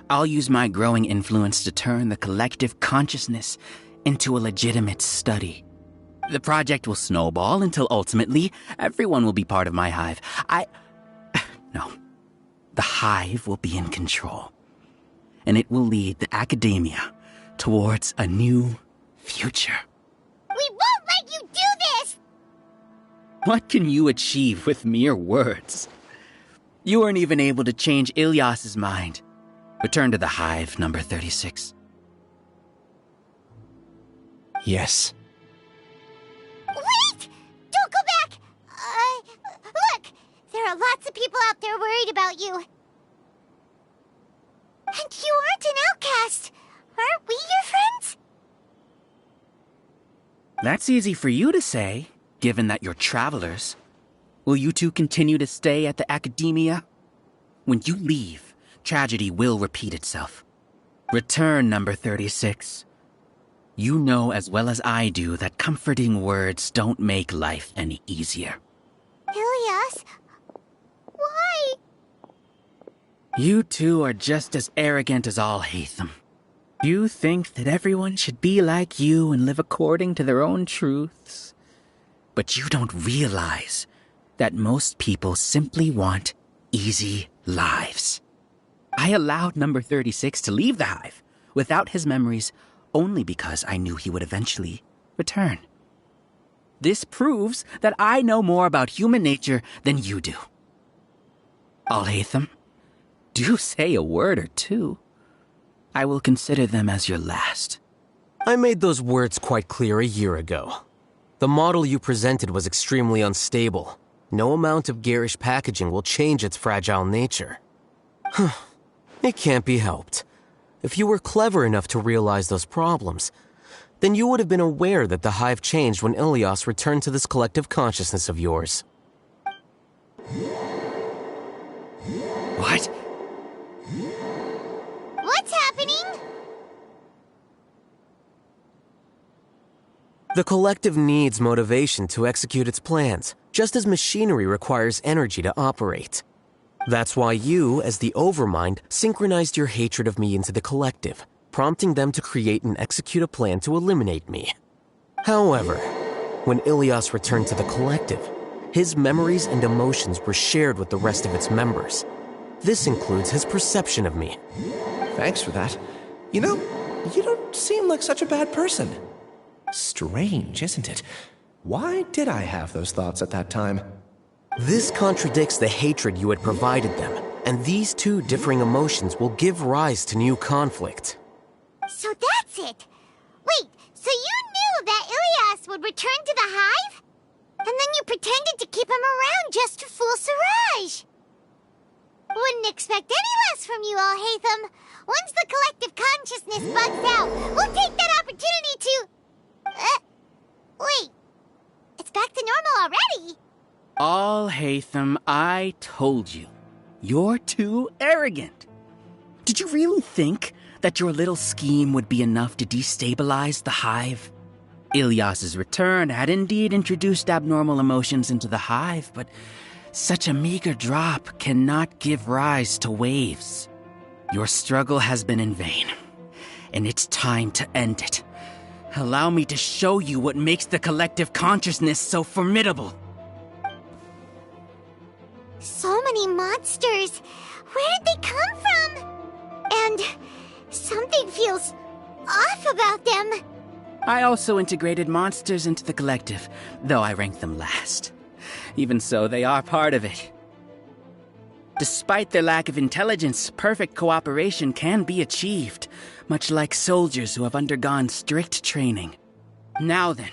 Speaker 17: I'll use my growing influence to turn the collective consciousness into a legitimate study. The project will snowball until ultimately everyone will be part of my hive. No. The hive will be in control, and it will lead the academia towards a new future.
Speaker 2: We won't let you do this!
Speaker 17: What can you achieve with mere words? You weren't even able to change Ilyas's mind. Return to the hive, number 36.
Speaker 5: Yes.
Speaker 2: Wait! Don't go back! Look! There are lots of people out there worried about you. And you aren't an outcast. Aren't we your friends?
Speaker 17: That's easy for you to say, given that you're travelers. Will you two continue to stay at the academia? When you leave, tragedy will repeat itself. Return, number 36. You know as well as I do that comforting words don't make life any easier.
Speaker 2: Ilias? Why?
Speaker 17: You two are just as arrogant as Alhaitham. You think that everyone should be like you and live according to their own truths. But you don't realize that most people simply want easy lives. I allowed number 36 to leave the hive without his memories only because I knew he would eventually return. This proves that I know more about human nature than you do. Alhaitham, do say a word or two. I will consider them as your last.
Speaker 4: I made those words quite clear a year ago. The model you presented was extremely unstable. No amount of garish packaging will change its fragile nature. It can't be helped. If you were clever enough to realize those problems, then you would have been aware that the hive changed when Ilias returned to this collective consciousness of yours.
Speaker 17: What?
Speaker 2: What's happening?
Speaker 4: The collective needs motivation to execute its plans, just as machinery requires energy to operate. That's why you, as the Overmind, synchronized your hatred of me into the collective, prompting them to create and execute a plan to eliminate me. However, when Ilias returned to the collective, his memories and emotions were shared with the rest of its members. This includes his perception of me.
Speaker 5: Thanks for that. You know, you don't seem like such a bad person. Strange, isn't it? Why did I have those thoughts at that time?
Speaker 4: This contradicts the hatred you had provided them, and these two differing emotions will give rise to new conflict.
Speaker 2: So that's it. Wait, so you knew that Ilias would return to the hive? And then you pretended to keep him around just to fool Siraj. Wouldn't expect any less from you, Alhaitham. Once the collective consciousness bugs out, we'll take that opportunity to... wait. It's back to normal already.
Speaker 17: Alhaitham, I told you. You're too arrogant. Did you really think that your little scheme would be enough to destabilize the hive? Ilias's return had indeed introduced abnormal emotions into the hive, but such a meager drop cannot give rise to waves. Your struggle has been in vain, and it's time to end it. Allow me to show you what makes the collective consciousness so formidable.
Speaker 2: So many monsters. Where did they come from? And something feels off about them.
Speaker 17: I also integrated monsters into the collective, though I ranked them last. Even so, they are part of it. Despite their lack of intelligence, perfect cooperation can be achieved, much like soldiers who have undergone strict training. Now then,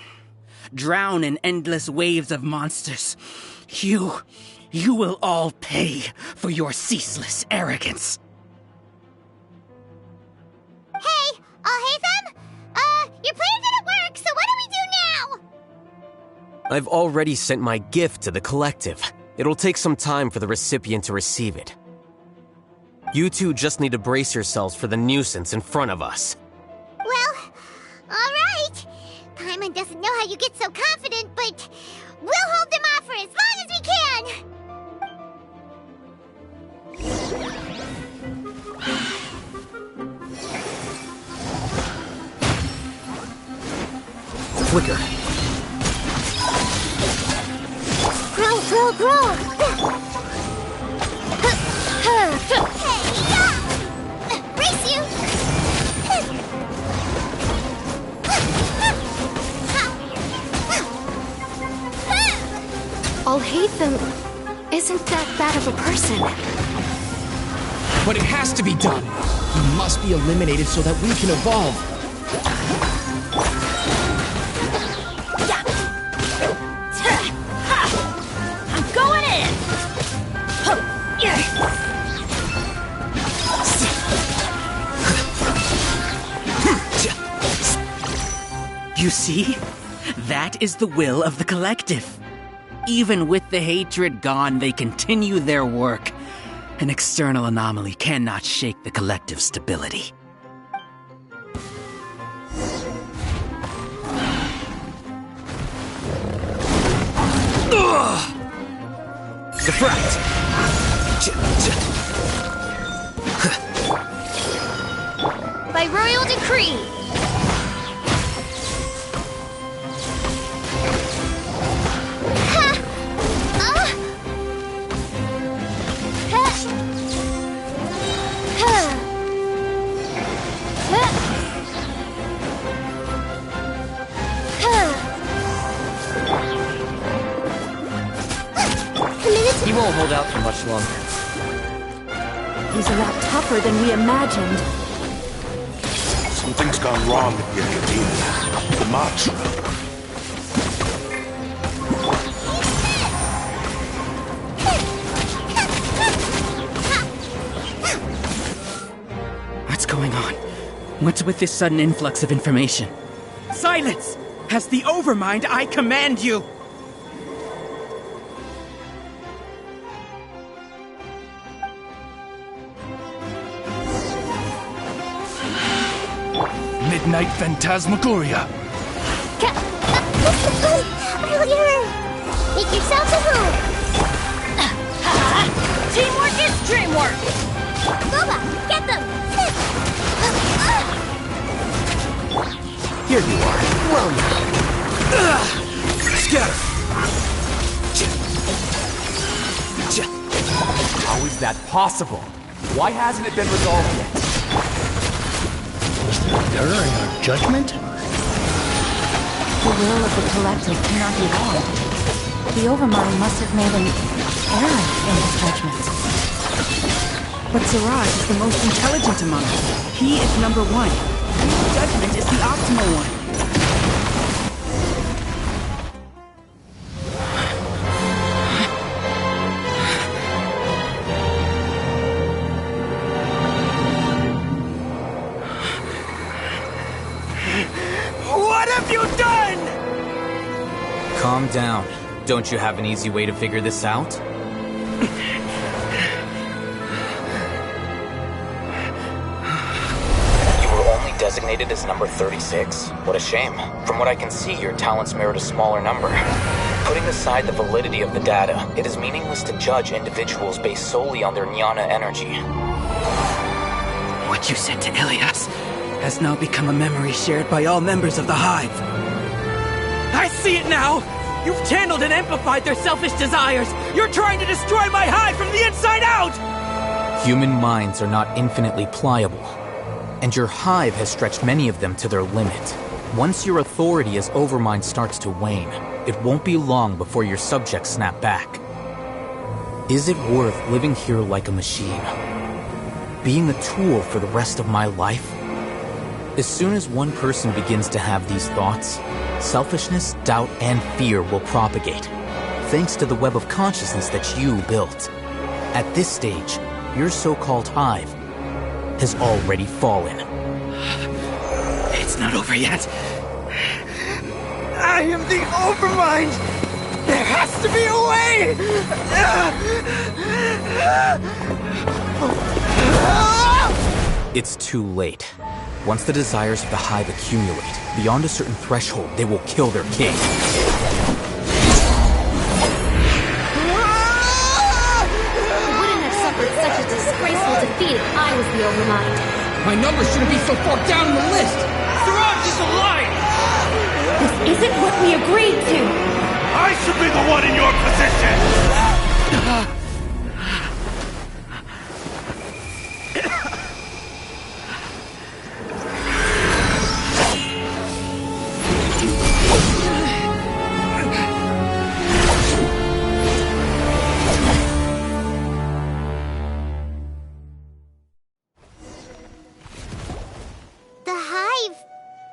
Speaker 17: drown in endless waves of monsters. You will all pay for your ceaseless arrogance.
Speaker 2: Hey, Alhaitham? Your plan didn't work, so what do we do now?
Speaker 4: I've already sent my gift to the collective. It'll take some time for the recipient to receive it. You two just need to brace yourselves for the nuisance in front of us.
Speaker 2: Well, alright. Paimon doesn't know how you get so confident, but we'll hold them off for as long as we can.
Speaker 4: Flicker.
Speaker 2: Grow. Brace you.
Speaker 12: Alhaitham isn't that bad of a person.
Speaker 18: But it has to be done. He must be eliminated so that we can evolve.
Speaker 10: I'm going in!
Speaker 17: You see? That is the will of the collective. Even with the hatred gone, they continue their work. An external anomaly cannot shake the collective stability.
Speaker 3: Diffract!
Speaker 10: By royal decree.
Speaker 3: He won't hold out for much longer.
Speaker 12: He's a lot tougher than we imagined.
Speaker 11: Something's gone wrong at the Academia. The mantra.
Speaker 17: What's going on? What's with this sudden influx of information? Silence! As the Overmind, I command you!
Speaker 18: Midnight Phantasmagoria.
Speaker 2: Earlier! Make yourselves at home!
Speaker 10: Teamwork is dreamwork!
Speaker 2: Boba, get them!
Speaker 3: Here you are. Well now. Scatter!
Speaker 19: How is that possible? Why hasn't it been resolved yet?
Speaker 18: Error in our judgment?
Speaker 12: The will of the collective cannot be wrong. The Overmind must have made an error in his judgment.
Speaker 17: But Siraj is the most intelligent among us. He is number one. His judgment is the optimal one.
Speaker 18: What have you done?
Speaker 8: Calm down. Don't you have an easy way to figure this out? You were only designated as number 36? What a shame. From what I can see, your talents merit a smaller number. Putting aside the validity of the data, it is meaningless to judge individuals based solely on their jnana energy.
Speaker 17: What you said to Ilias has now become a memory shared by all members of the Hive. I see it now! You've channeled and amplified their selfish desires! You're trying to destroy my Hive from the inside out!
Speaker 8: Human minds are not infinitely pliable, and your Hive has stretched many of them to their limit. Once your authority as Overmind starts to wane, it won't be long before your subjects snap back. Is it worth living here like a machine? Being a tool for the rest of my life? As soon as one person begins to have these thoughts, selfishness, doubt, and fear will propagate, thanks to the web of consciousness that you built. At this stage, your so-called Hive has already fallen.
Speaker 17: It's not over yet. I am the Overmind! There has to be a way!
Speaker 8: It's too late. Once the desires of the Hive accumulate, beyond a certain threshold, they will kill their king.
Speaker 10: I wouldn't have suffered such a disgraceful defeat if I was the Overmind.
Speaker 18: My numbers shouldn't be so far down in the list. Siraj is alive!
Speaker 10: This isn't what we agreed to!
Speaker 11: I should be the one in your position!
Speaker 2: The Hive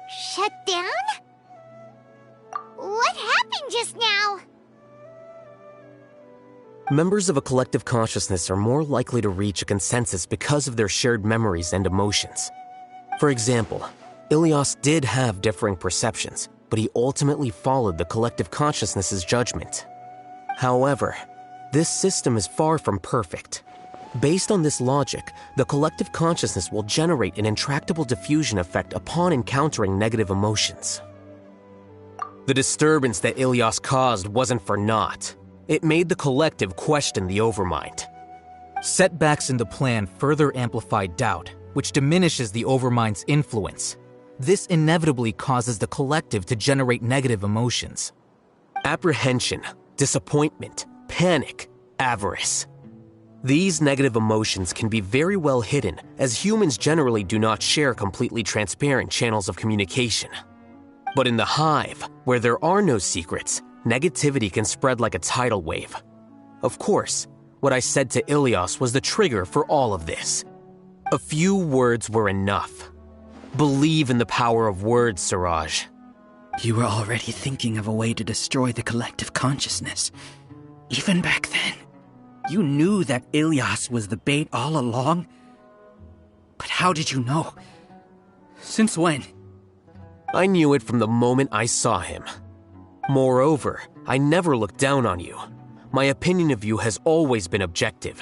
Speaker 2: shut down? What happened just now?
Speaker 4: Members of a collective consciousness are more likely to reach a consensus because of their shared memories and emotions. For example, Ilias did have differing perceptions, but he ultimately followed the collective consciousness's judgment. However, this system is far from perfect. Based on this logic, the collective consciousness will generate an intractable diffusion effect upon encountering negative emotions. The disturbance that Ilias caused wasn't for naught. It made the collective question the Overmind.
Speaker 8: Setbacks in the plan further amplify doubt, which diminishes the Overmind's influence. This inevitably causes the collective to generate negative emotions.
Speaker 4: Apprehension, disappointment, panic, avarice. These negative emotions can be very well hidden, as humans generally do not share completely transparent channels of communication. But in the hive, where there are no secrets, negativity can spread like a tidal wave. Of course, what I said to Ilias was the trigger for all of this. A few words were enough. Believe in the power of words, Siraj.
Speaker 17: You were already thinking of a way to destroy the collective consciousness. Even back then, you knew that Ilias was the bait all along. But how did you know? Since when?
Speaker 4: I knew it from the moment I saw him. Moreover, I never looked down on you. My opinion of you has always been objective.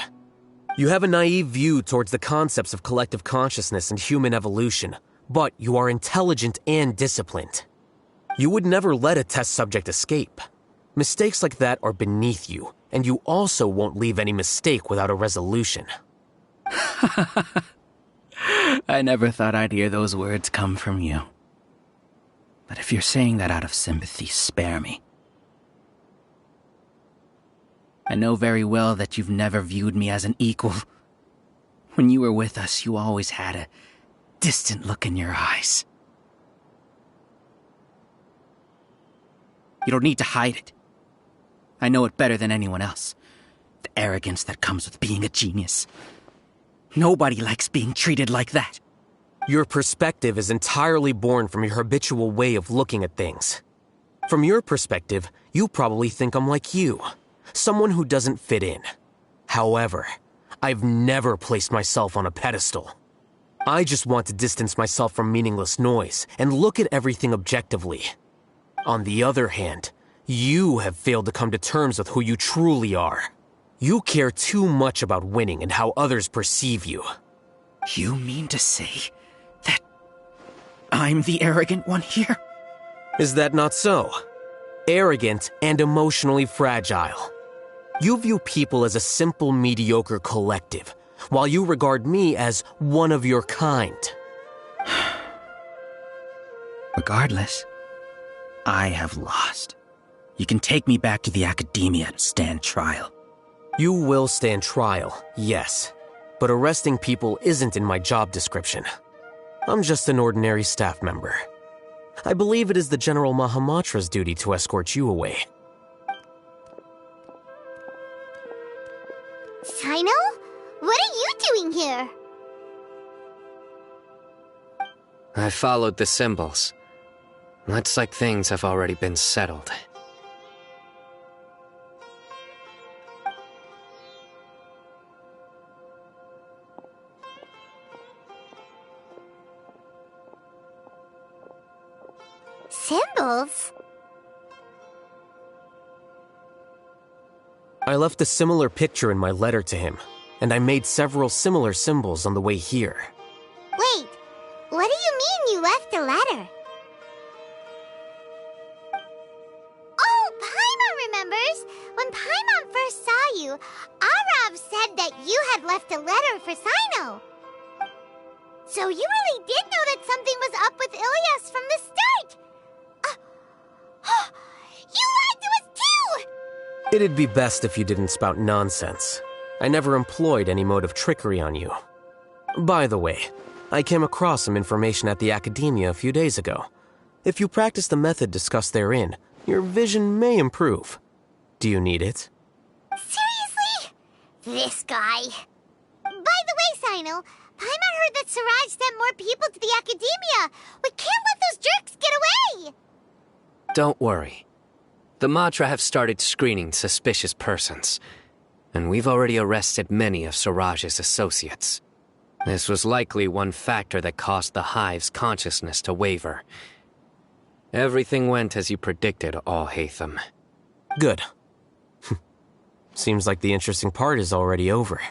Speaker 4: You have a naive view towards the concepts of collective consciousness and human evolution, but you are intelligent and disciplined. You would never let a test subject escape. Mistakes like that are beneath you, and you also won't leave any mistake without a resolution.
Speaker 17: I never thought I'd hear those words come from you. But if you're saying that out of sympathy, spare me. I know very well that you've never viewed me as an equal. When you were with us, you always had a distant look in your eyes. You don't need to hide it. I know it better than anyone else. The arrogance that comes with being a genius. Nobody likes being treated like that.
Speaker 4: Your perspective is entirely born from your habitual way of looking at things. From your perspective, you probably think I'm like you, someone who doesn't fit in. However, I've never placed myself on a pedestal. I just want to distance myself from meaningless noise and look at everything objectively. On the other hand, you have failed to come to terms with who you truly are. You care too much about winning and how others perceive you.
Speaker 17: You mean to say that I'm the arrogant one here?
Speaker 4: Is that not so? Arrogant and emotionally fragile. You view people as a simple, mediocre collective, while you regard me as one of your kind.
Speaker 17: Regardless, I have lost. You can take me back to the academia to stand trial.
Speaker 4: You will stand trial, yes. But arresting people isn't in my job description. I'm just an ordinary staff member. I believe it is the General Mahamatra's duty to escort you away.
Speaker 2: Sino? What are you doing here?
Speaker 20: I followed the symbols. Looks like things have already been settled.
Speaker 2: Symbols?
Speaker 4: I left a similar picture in my letter to him, and I made several similar symbols on the way here.
Speaker 2: Wait, what do you mean you left a letter? Oh, Paimon remembers! When Paimon first saw you, Arav said that you had left a letter for Sino. So you really did know that something was up with Ilias from the start! You lied to us too!
Speaker 4: It'd be best if you didn't spout nonsense. I never employed any mode of trickery on you. By the way, I came across some information at the Academia a few days ago. If you practice the method discussed therein, your vision may improve. Do you need it?
Speaker 2: Seriously? This guy. By the way, Sino, Paimon heard that Siraj sent more people to the Academia. We can't let those jerks get away!
Speaker 20: Don't worry. The Matra have started screening suspicious persons, and we've already arrested many of Siraj's associates. This was likely one factor that caused the Hive's consciousness to waver. Everything went as you predicted, Alhaitham.
Speaker 4: Good. Seems like the interesting part is already over.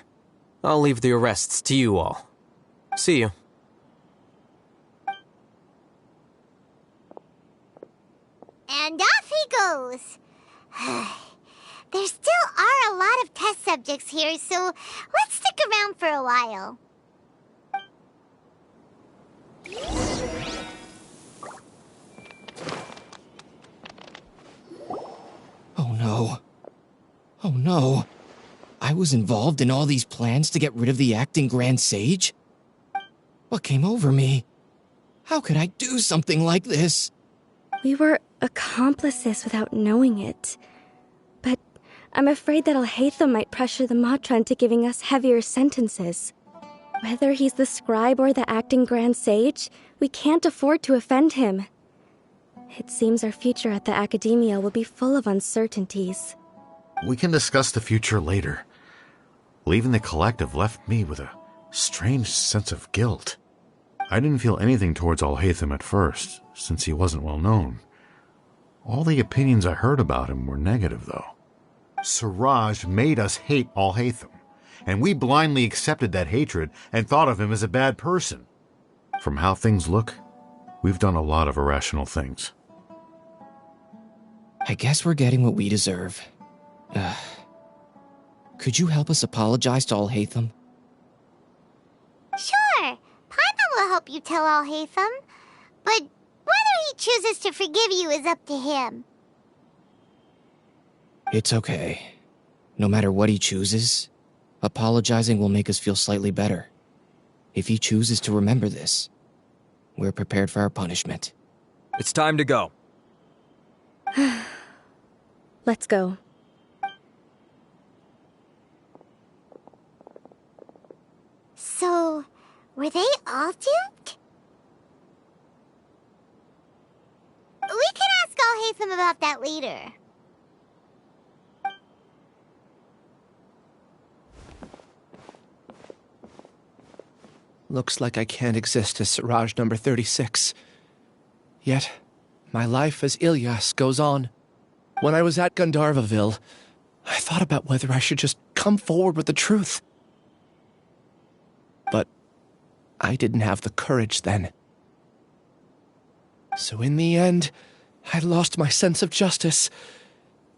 Speaker 4: I'll leave the arrests to you all. See you.
Speaker 2: And off he goes. There still are a lot of test subjects here, so let's stick around for a while.
Speaker 18: Oh no. Oh no. I was involved in all these plans to get rid of the acting Grand Sage? What came over me? How could I do something like this?
Speaker 21: We were accomplices without knowing it. But I'm afraid that Alhaitham might pressure the Matra into giving us heavier sentences. Whether he's the scribe or the acting Grand Sage, we can't afford to offend him. It seems our future at the Academia will be full of uncertainties.
Speaker 15: We can discuss the future later. Leaving the collective left me with a strange sense of guilt. I didn't feel anything towards Alhaitham at first, since he wasn't well known. All the opinions I heard about him were negative, though. Siraj made us hate Alhaitham, and we blindly accepted that hatred and thought of him as a bad person. From how things look, we've done a lot of irrational things.
Speaker 18: I guess we're getting what we deserve. Could you help us apologize to Alhaitham?
Speaker 2: Sure, Paimon will help you tell Alhaitham, but whether he chooses to forgive you is up to him.
Speaker 18: It's okay. No matter what he chooses, apologizing will make us feel slightly better. If he chooses to remember this, we're prepared for our punishment.
Speaker 3: It's time to go.
Speaker 21: Let's go.
Speaker 2: So, were they all duped? We can ask Alhaitham about that later.
Speaker 5: Looks like I can't exist as Siraj number 36. Yet, my life as Ilyas goes on. When I was at Gandharvaville, I thought about whether I should just come forward with the truth. But I didn't have the courage then. So in the end, I lost my sense of justice,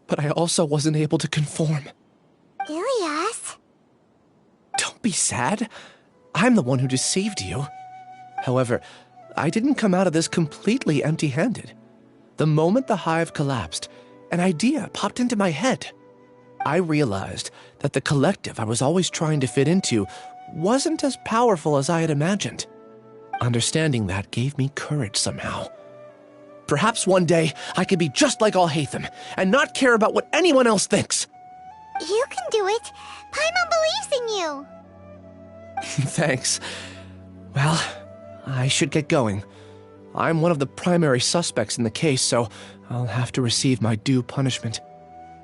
Speaker 5: but I also wasn't able to conform.
Speaker 2: Ilyas?
Speaker 5: Don't be sad. I'm the one who deceived you. However, I didn't come out of this completely empty-handed. The moment the hive collapsed, an idea popped into my head. I realized that the collective I was always trying to fit into wasn't as powerful as I had imagined. Understanding that gave me courage somehow. Perhaps one day I could be just like Alhaitham and not care about what anyone else thinks.
Speaker 2: You can do it. Paimon believes in you.
Speaker 5: Thanks. Well, I should get going. I'm one of the primary suspects in the case, so I'll have to receive my due punishment.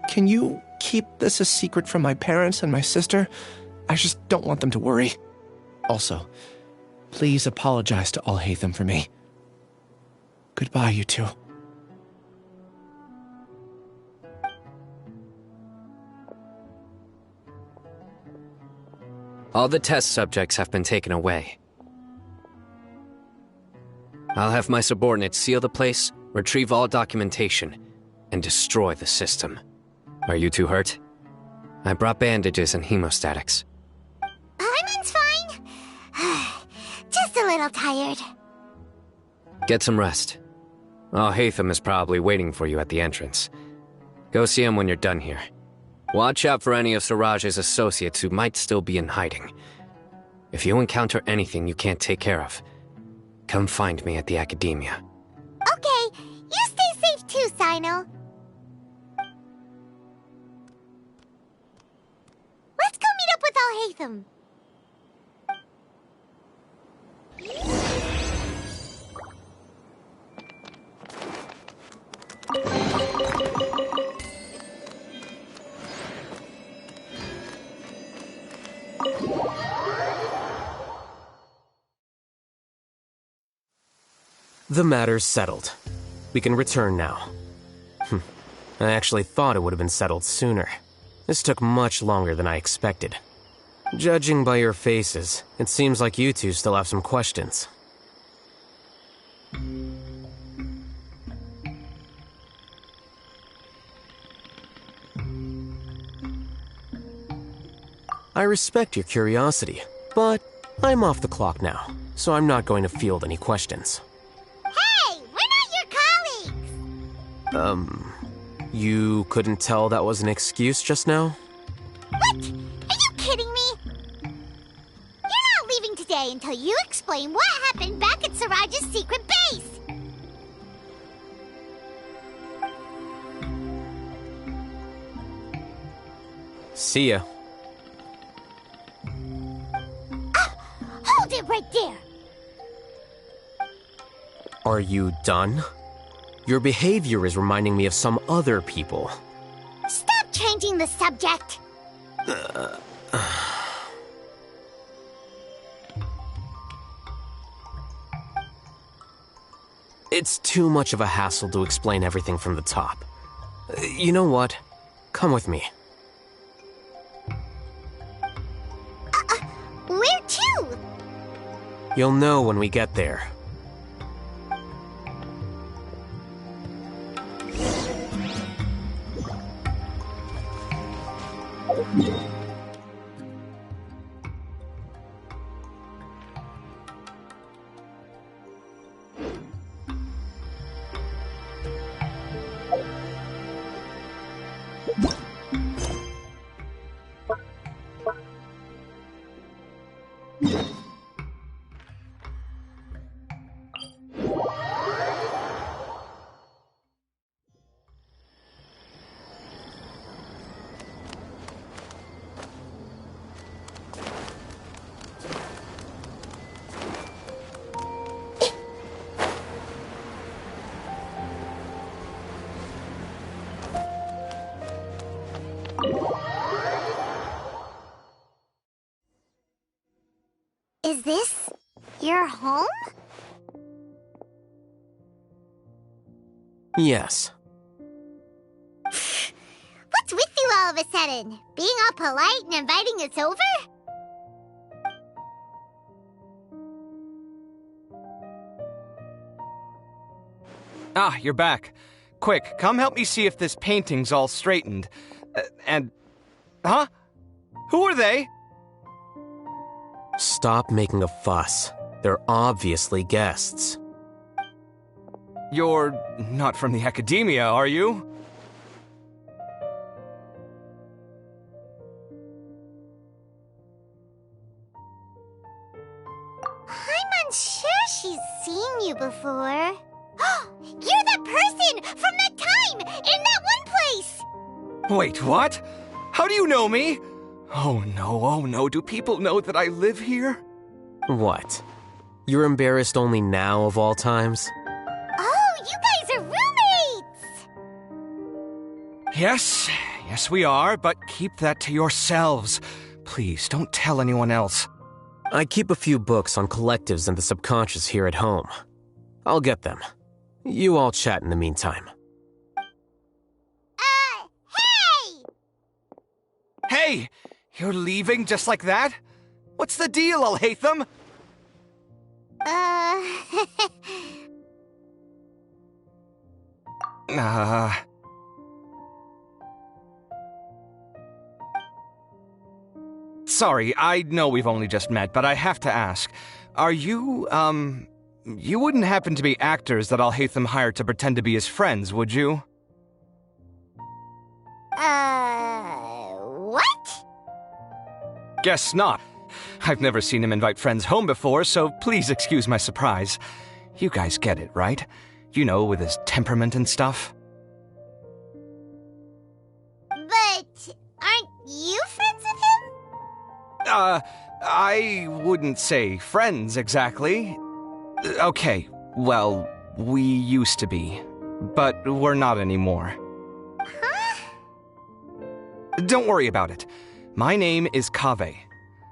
Speaker 5: Can you keep this a secret from my parents and my sister? I just don't want them to worry. Also, please apologize to Alhaitham for me. Goodbye, you two.
Speaker 20: All the test subjects have been taken away. I'll have my subordinates seal the place, retrieve all documentation, and destroy the system. Are you two hurt? I brought bandages and hemostatics.
Speaker 2: Paimon's fine. Just a little tired.
Speaker 20: Get some rest. Alhaitham is probably waiting for you at the entrance. Go see him when you're done here. Watch out for any of Siraj's associates who might still be in hiding. If you encounter anything you can't take care of, come find me at the Academia.
Speaker 2: Okay, you stay safe too, Sino. Let's go meet up with Alhaitham.
Speaker 4: The matter's settled. We can return now. I actually thought it would have been settled sooner. This took much longer than I expected. Judging by your faces, it seems like you two still have some questions. I respect your curiosity, but I'm off the clock now, so I'm not going to field any questions.
Speaker 2: Hey, we're not your colleagues!
Speaker 4: You couldn't tell that was an excuse just now?
Speaker 2: What? Are you kidding me? You're not leaving today until you explain what happened back at Siraj's secret base!
Speaker 4: See ya.
Speaker 2: Hold it right there!
Speaker 4: Are you done? Your behavior is reminding me of some other people.
Speaker 2: Stop changing the subject!
Speaker 4: It's too much of a hassle to explain everything from the top. You know what? Come with me.
Speaker 2: Where to?
Speaker 4: You'll know when we get there.
Speaker 2: Is this your home?
Speaker 4: Yes.
Speaker 2: What's with you all of a sudden? Being all polite and inviting us over?
Speaker 1: Ah, you're back. Quick, come help me see if this painting's all straightened. Huh? Who are they?
Speaker 4: Stop making a fuss. They're obviously guests.
Speaker 1: You're not from the academia, are you?
Speaker 2: I'm unsure she's seen you before. You're that person from that time in that one place!
Speaker 1: Wait, what? How do you know me? Oh no, do people know that I live here?
Speaker 4: What? You're embarrassed only now of all times?
Speaker 2: Oh, you guys are roommates!
Speaker 1: Yes we are, but keep that to yourselves. Please, don't tell anyone else.
Speaker 4: I keep a few books on collectives and the subconscious here at home. I'll get them. You all chat in the meantime.
Speaker 2: Hey!
Speaker 1: Hey! You're leaving just like that? What's the deal, Alhaitham? Sorry, I know we've only just met, but I have to ask. Are you, you wouldn't happen to be actors that Alhaitham hired to pretend to be his friends, would you?
Speaker 2: What?
Speaker 1: Guess not. I've never seen him invite friends home before, so please excuse my surprise. You guys get it, right? You know, with his temperament and stuff.
Speaker 2: But aren't you friends with him?
Speaker 1: I wouldn't say friends exactly. Okay, well, we used to be, but we're not anymore.
Speaker 2: Huh?
Speaker 1: Don't worry about it. My name is Kaveh.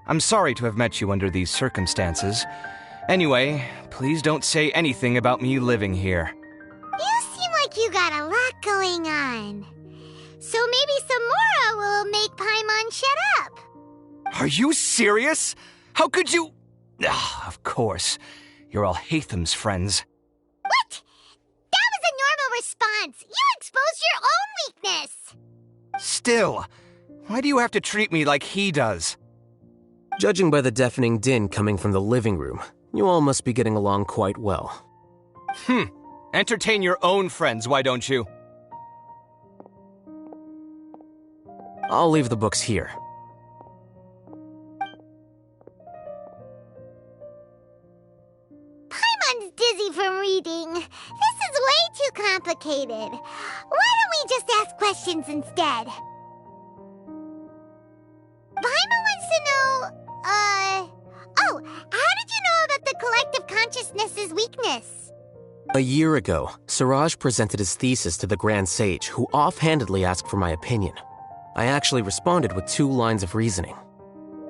Speaker 1: I'm sorry to have met you under these circumstances. Anyway, please don't say anything about me living here.
Speaker 2: You seem like you got a lot going on. So maybe Samora will make Paimon shut up.
Speaker 1: Are you serious? How could you... Ah, of course. You're Alhaitham's friends.
Speaker 2: What? That was a normal response. You exposed your own weakness.
Speaker 1: Still, why do you have to treat me like he does?
Speaker 4: Judging by the deafening din coming from the living room, you all must be getting along quite well.
Speaker 1: Entertain your own friends, why don't you?
Speaker 4: I'll leave the books here.
Speaker 2: Paimon's dizzy from reading. This is way too complicated. Why don't we just ask questions instead? Paimon wants to know, how did you know about the collective consciousness's weakness?
Speaker 4: A year ago, Siraj presented his thesis to the Grand Sage, who offhandedly asked for my opinion. I actually responded with 2 lines of reasoning.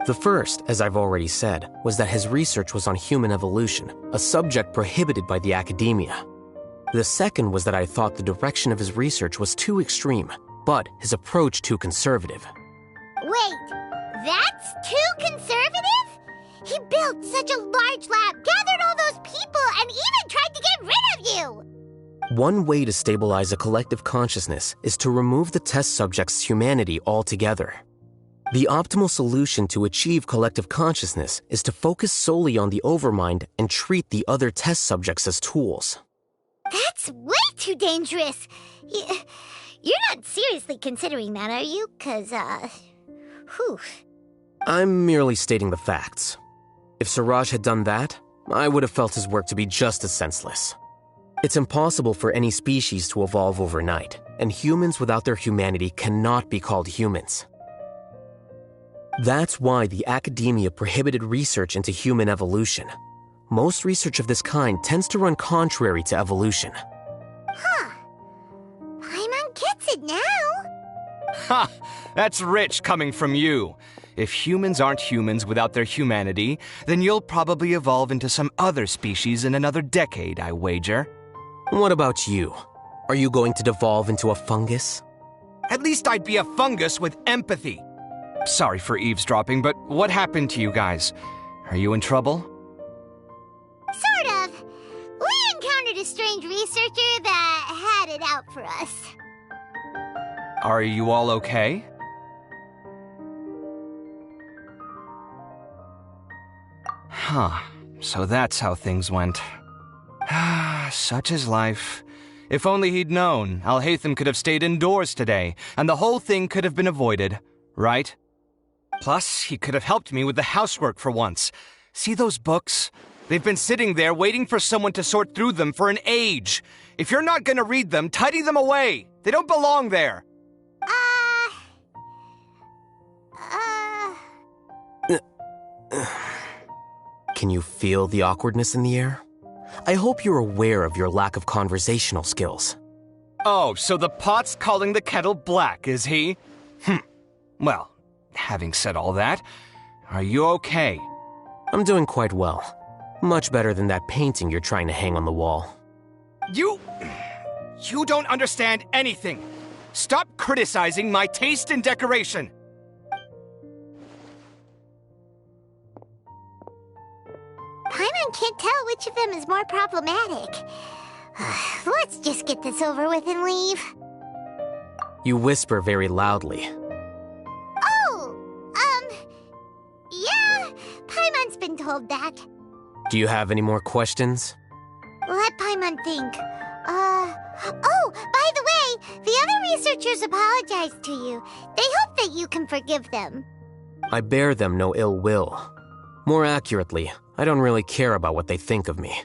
Speaker 4: The first, as I've already said, was that his research was on human evolution, a subject prohibited by the academia. The second was that I thought the direction of his research was too extreme, but his approach too conservative.
Speaker 2: Wait, that's too conservative? He built such a large lab, gathered all those people, and even tried to get rid of you!
Speaker 4: One way to stabilize a collective consciousness is to remove the test subject's humanity altogether. The optimal solution to achieve collective consciousness is to focus solely on the overmind and treat the other test subjects as tools.
Speaker 2: That's way too dangerous. You're not seriously considering that, are you? 'Cause, whew.
Speaker 4: I'm merely stating the facts. If Siraj had done that, I would have felt his work to be just as senseless. It's impossible for any species to evolve overnight, and humans without their humanity cannot be called humans. That's why the academia prohibited research into human evolution. Most research of this kind tends to run contrary to evolution.
Speaker 2: Huh. Paimon gets it now.
Speaker 1: Ha! That's rich coming from you. If humans aren't humans without their humanity, then you'll probably evolve into some other species in another decade, I wager.
Speaker 4: What about you? Are you going to devolve into a fungus?
Speaker 1: At least I'd be a fungus with empathy. Sorry for eavesdropping, but what happened to you guys? Are you in trouble?
Speaker 2: Sort of. We encountered a strange researcher that had it out for us.
Speaker 1: Are you all okay? Huh. So that's how things went. Such is life. If only he'd known, Alhaitham could have stayed indoors today, and the whole thing could have been avoided, right? Plus, he could have helped me with the housework for once. See those books? They've been sitting there waiting for someone to sort through them for an age. If you're not gonna read them, tidy them away. They don't belong there.
Speaker 4: Can you feel the awkwardness in the air? I hope you're aware of your lack of conversational skills.
Speaker 1: Oh, so the pot's calling the kettle black, is he? Well, having said all that, are you okay?
Speaker 4: I'm doing quite well. Much better than that painting you're trying to hang on the wall.
Speaker 1: You don't understand anything. Stop criticizing my taste in decoration.
Speaker 2: Paimon can't tell which of them is more problematic. Let's just get this over with and leave.
Speaker 4: You whisper very loudly.
Speaker 2: Yeah, Paimon's been told that.
Speaker 4: Do you have any more questions?
Speaker 2: Let Paimon think. By the way, the other researchers apologized to you. They hope that you can forgive them.
Speaker 4: I bear them no ill will. More accurately, I don't really care about what they think of me.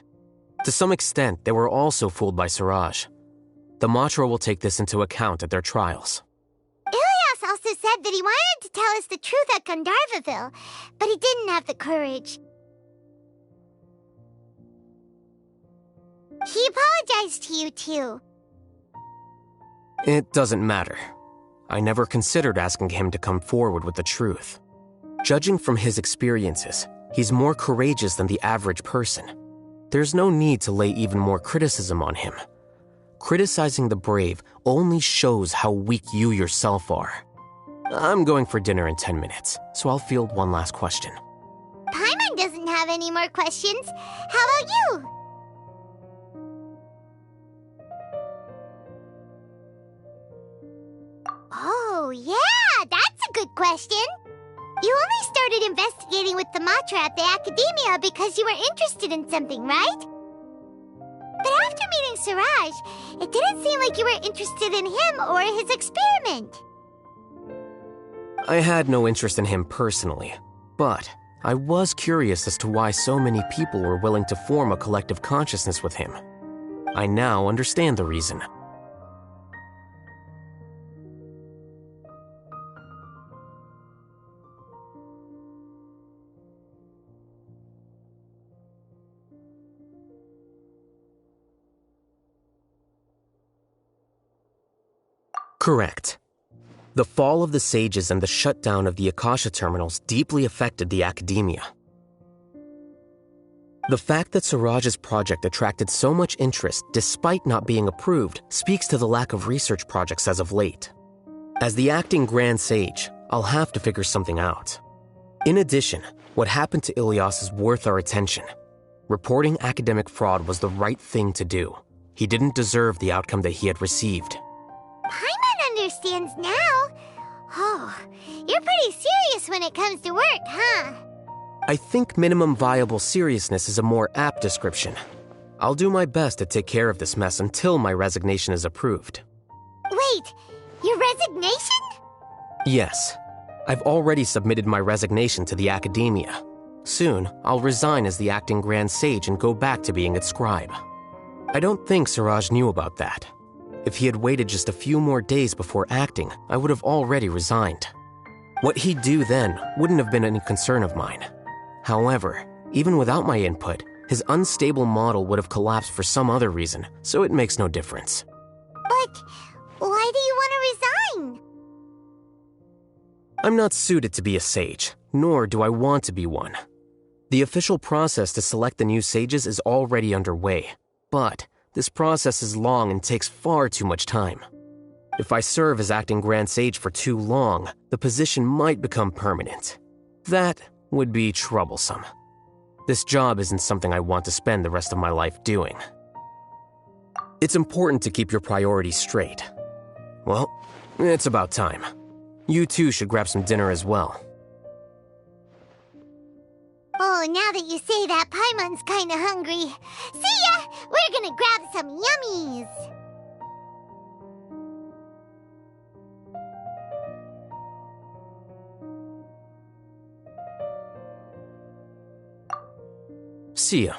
Speaker 4: To some extent, they were also fooled by Siraj. The Matra will take this into account at their trials.
Speaker 2: Ilias also said that he wanted to tell us the truth at Gandharvaville, but he didn't have the courage. He apologized to you, too.
Speaker 4: It doesn't matter. I never considered asking him to come forward with the truth. Judging from his experiences, he's more courageous than the average person. There's no need to lay even more criticism on him. Criticizing the brave only shows how weak you yourself are. I'm going for dinner in 10 minutes, so I'll field one last question.
Speaker 2: Paimon doesn't have any more questions. How about you? Oh, yeah, that's a good question. You only started investigating with the Matra at the Academia because you were interested in something, right? But after meeting Siraj, it didn't seem like you were interested in him or his experiment.
Speaker 4: I had no interest in him personally, but I was curious as to why so many people were willing to form a collective consciousness with him. I now understand the reason. Correct. The fall of the Sages and the shutdown of the Akasha terminals deeply affected the Academia. The fact that Siraj's project attracted so much interest despite not being approved speaks to the lack of research projects as of late. As the acting Grand Sage, I'll have to figure something out. In addition, what happened to Ilyas is worth our attention. Reporting academic fraud was the right thing to do. He didn't deserve the outcome that he had received.
Speaker 2: Paimon understands now. Oh, you're pretty serious when it comes to work, huh?
Speaker 4: I think minimum viable seriousness is a more apt description. I'll do my best to take care of this mess until my resignation is approved.
Speaker 2: Wait, your resignation?
Speaker 4: Yes. I've already submitted my resignation to the Academia. Soon, I'll resign as the acting Grand Sage and go back to being its scribe. I don't think Siraj knew about that. If he had waited just a few more days before acting, I would have already resigned. What he'd do then wouldn't have been any concern of mine. However, even without my input, his unstable model would have collapsed for some other reason, so it makes no difference.
Speaker 2: But why do you want to resign?
Speaker 4: I'm not suited to be a sage, nor do I want to be one. The official process to select the new sages is already underway, but this process is long and takes far too much time. If I serve as acting Grand Sage for too long, the position might become permanent. That would be troublesome. This job isn't something I want to spend the rest of my life doing. It's important to keep your priorities straight. Well, it's about time. You two should grab some dinner as well.
Speaker 2: Oh, now that you say that, Paimon's kinda hungry. See ya! We're gonna grab some yummies!
Speaker 4: See ya.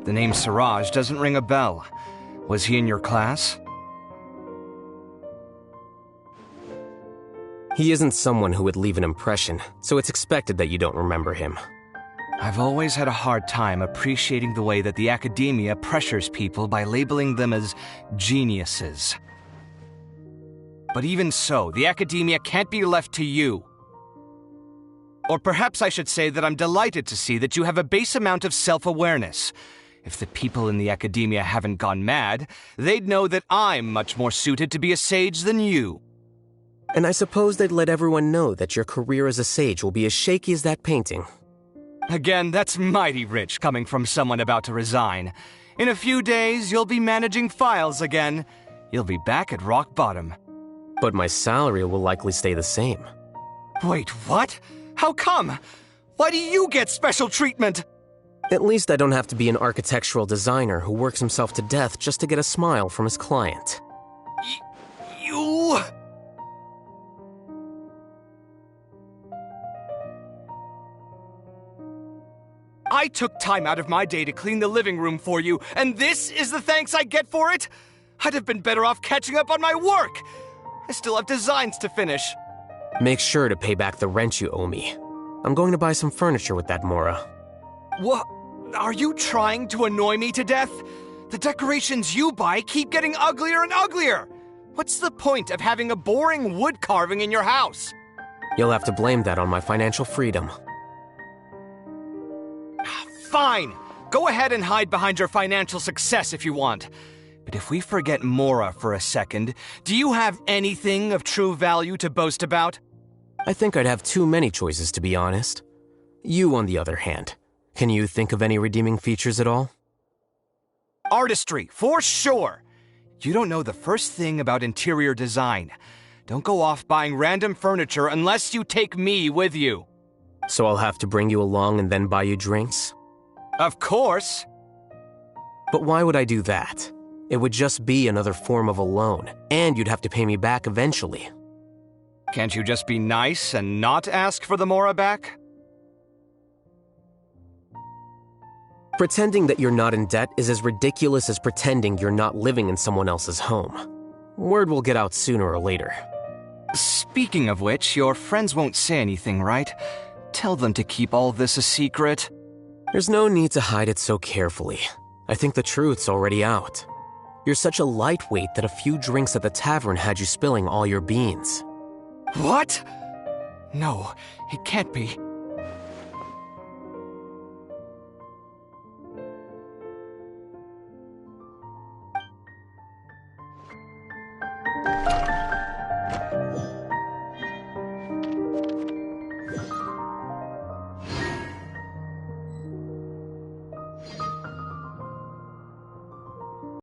Speaker 1: The name Siraj doesn't ring a bell. Was he in your class?
Speaker 4: He isn't someone who would leave an impression, so it's expected that you don't remember him.
Speaker 1: I've always had a hard time appreciating the way that the Academia pressures people by labeling them as geniuses. But even so, the Academia can't be left to you. Or perhaps I should say that I'm delighted to see that you have a base amount of self-awareness. If the people in the Academia haven't gone mad, they'd know that I'm much more suited to be a sage than you.
Speaker 4: And I suppose they'd let everyone know that your career as a sage will be as shaky as that painting.
Speaker 1: Again, that's mighty rich coming from someone about to resign. In a few days, you'll be managing files again. You'll be back at rock bottom.
Speaker 4: But my salary will likely stay the same.
Speaker 1: Wait, what? How come? Why do you get special treatment?
Speaker 4: At least I don't have to be an architectural designer who works himself to death just to get a smile from his client.
Speaker 1: You... I took time out of my day to clean the living room for you, and this is the thanks I get for it? I'd have been better off catching up on my work. I still have designs to finish.
Speaker 4: Make sure to pay back the rent you owe me. I'm going to buy some furniture with that, Mora.
Speaker 1: What? Are you trying to annoy me to death? The decorations you buy keep getting uglier and uglier. What's the point of having a boring wood carving in your house?
Speaker 4: You'll have to blame that on my financial freedom.
Speaker 1: Fine. Go ahead and hide behind your financial success if you want. But if we forget Mora for a second, do you have anything of true value to boast about?
Speaker 4: I think I'd have too many choices, to be honest. You, on the other hand, can you think of any redeeming features at all?
Speaker 1: Artistry, for sure! You don't know the first thing about interior design. Don't go off buying random furniture unless you take me with you.
Speaker 4: So I'll have to bring you along and then buy you drinks?
Speaker 1: Of course!
Speaker 4: But why would I do that? It would just be another form of a loan, and you'd have to pay me back eventually.
Speaker 1: Can't you just be nice and not ask for the Mora back?
Speaker 4: Pretending that you're not in debt is as ridiculous as pretending you're not living in someone else's home. Word will get out sooner or later.
Speaker 1: Speaking of which, your friends won't say anything, right? Tell them to keep all this a secret.
Speaker 4: There's no need to hide it so carefully. I think the truth's already out. You're such a lightweight that a few drinks at the tavern had you spilling all your beans.
Speaker 1: What? No, it can't be.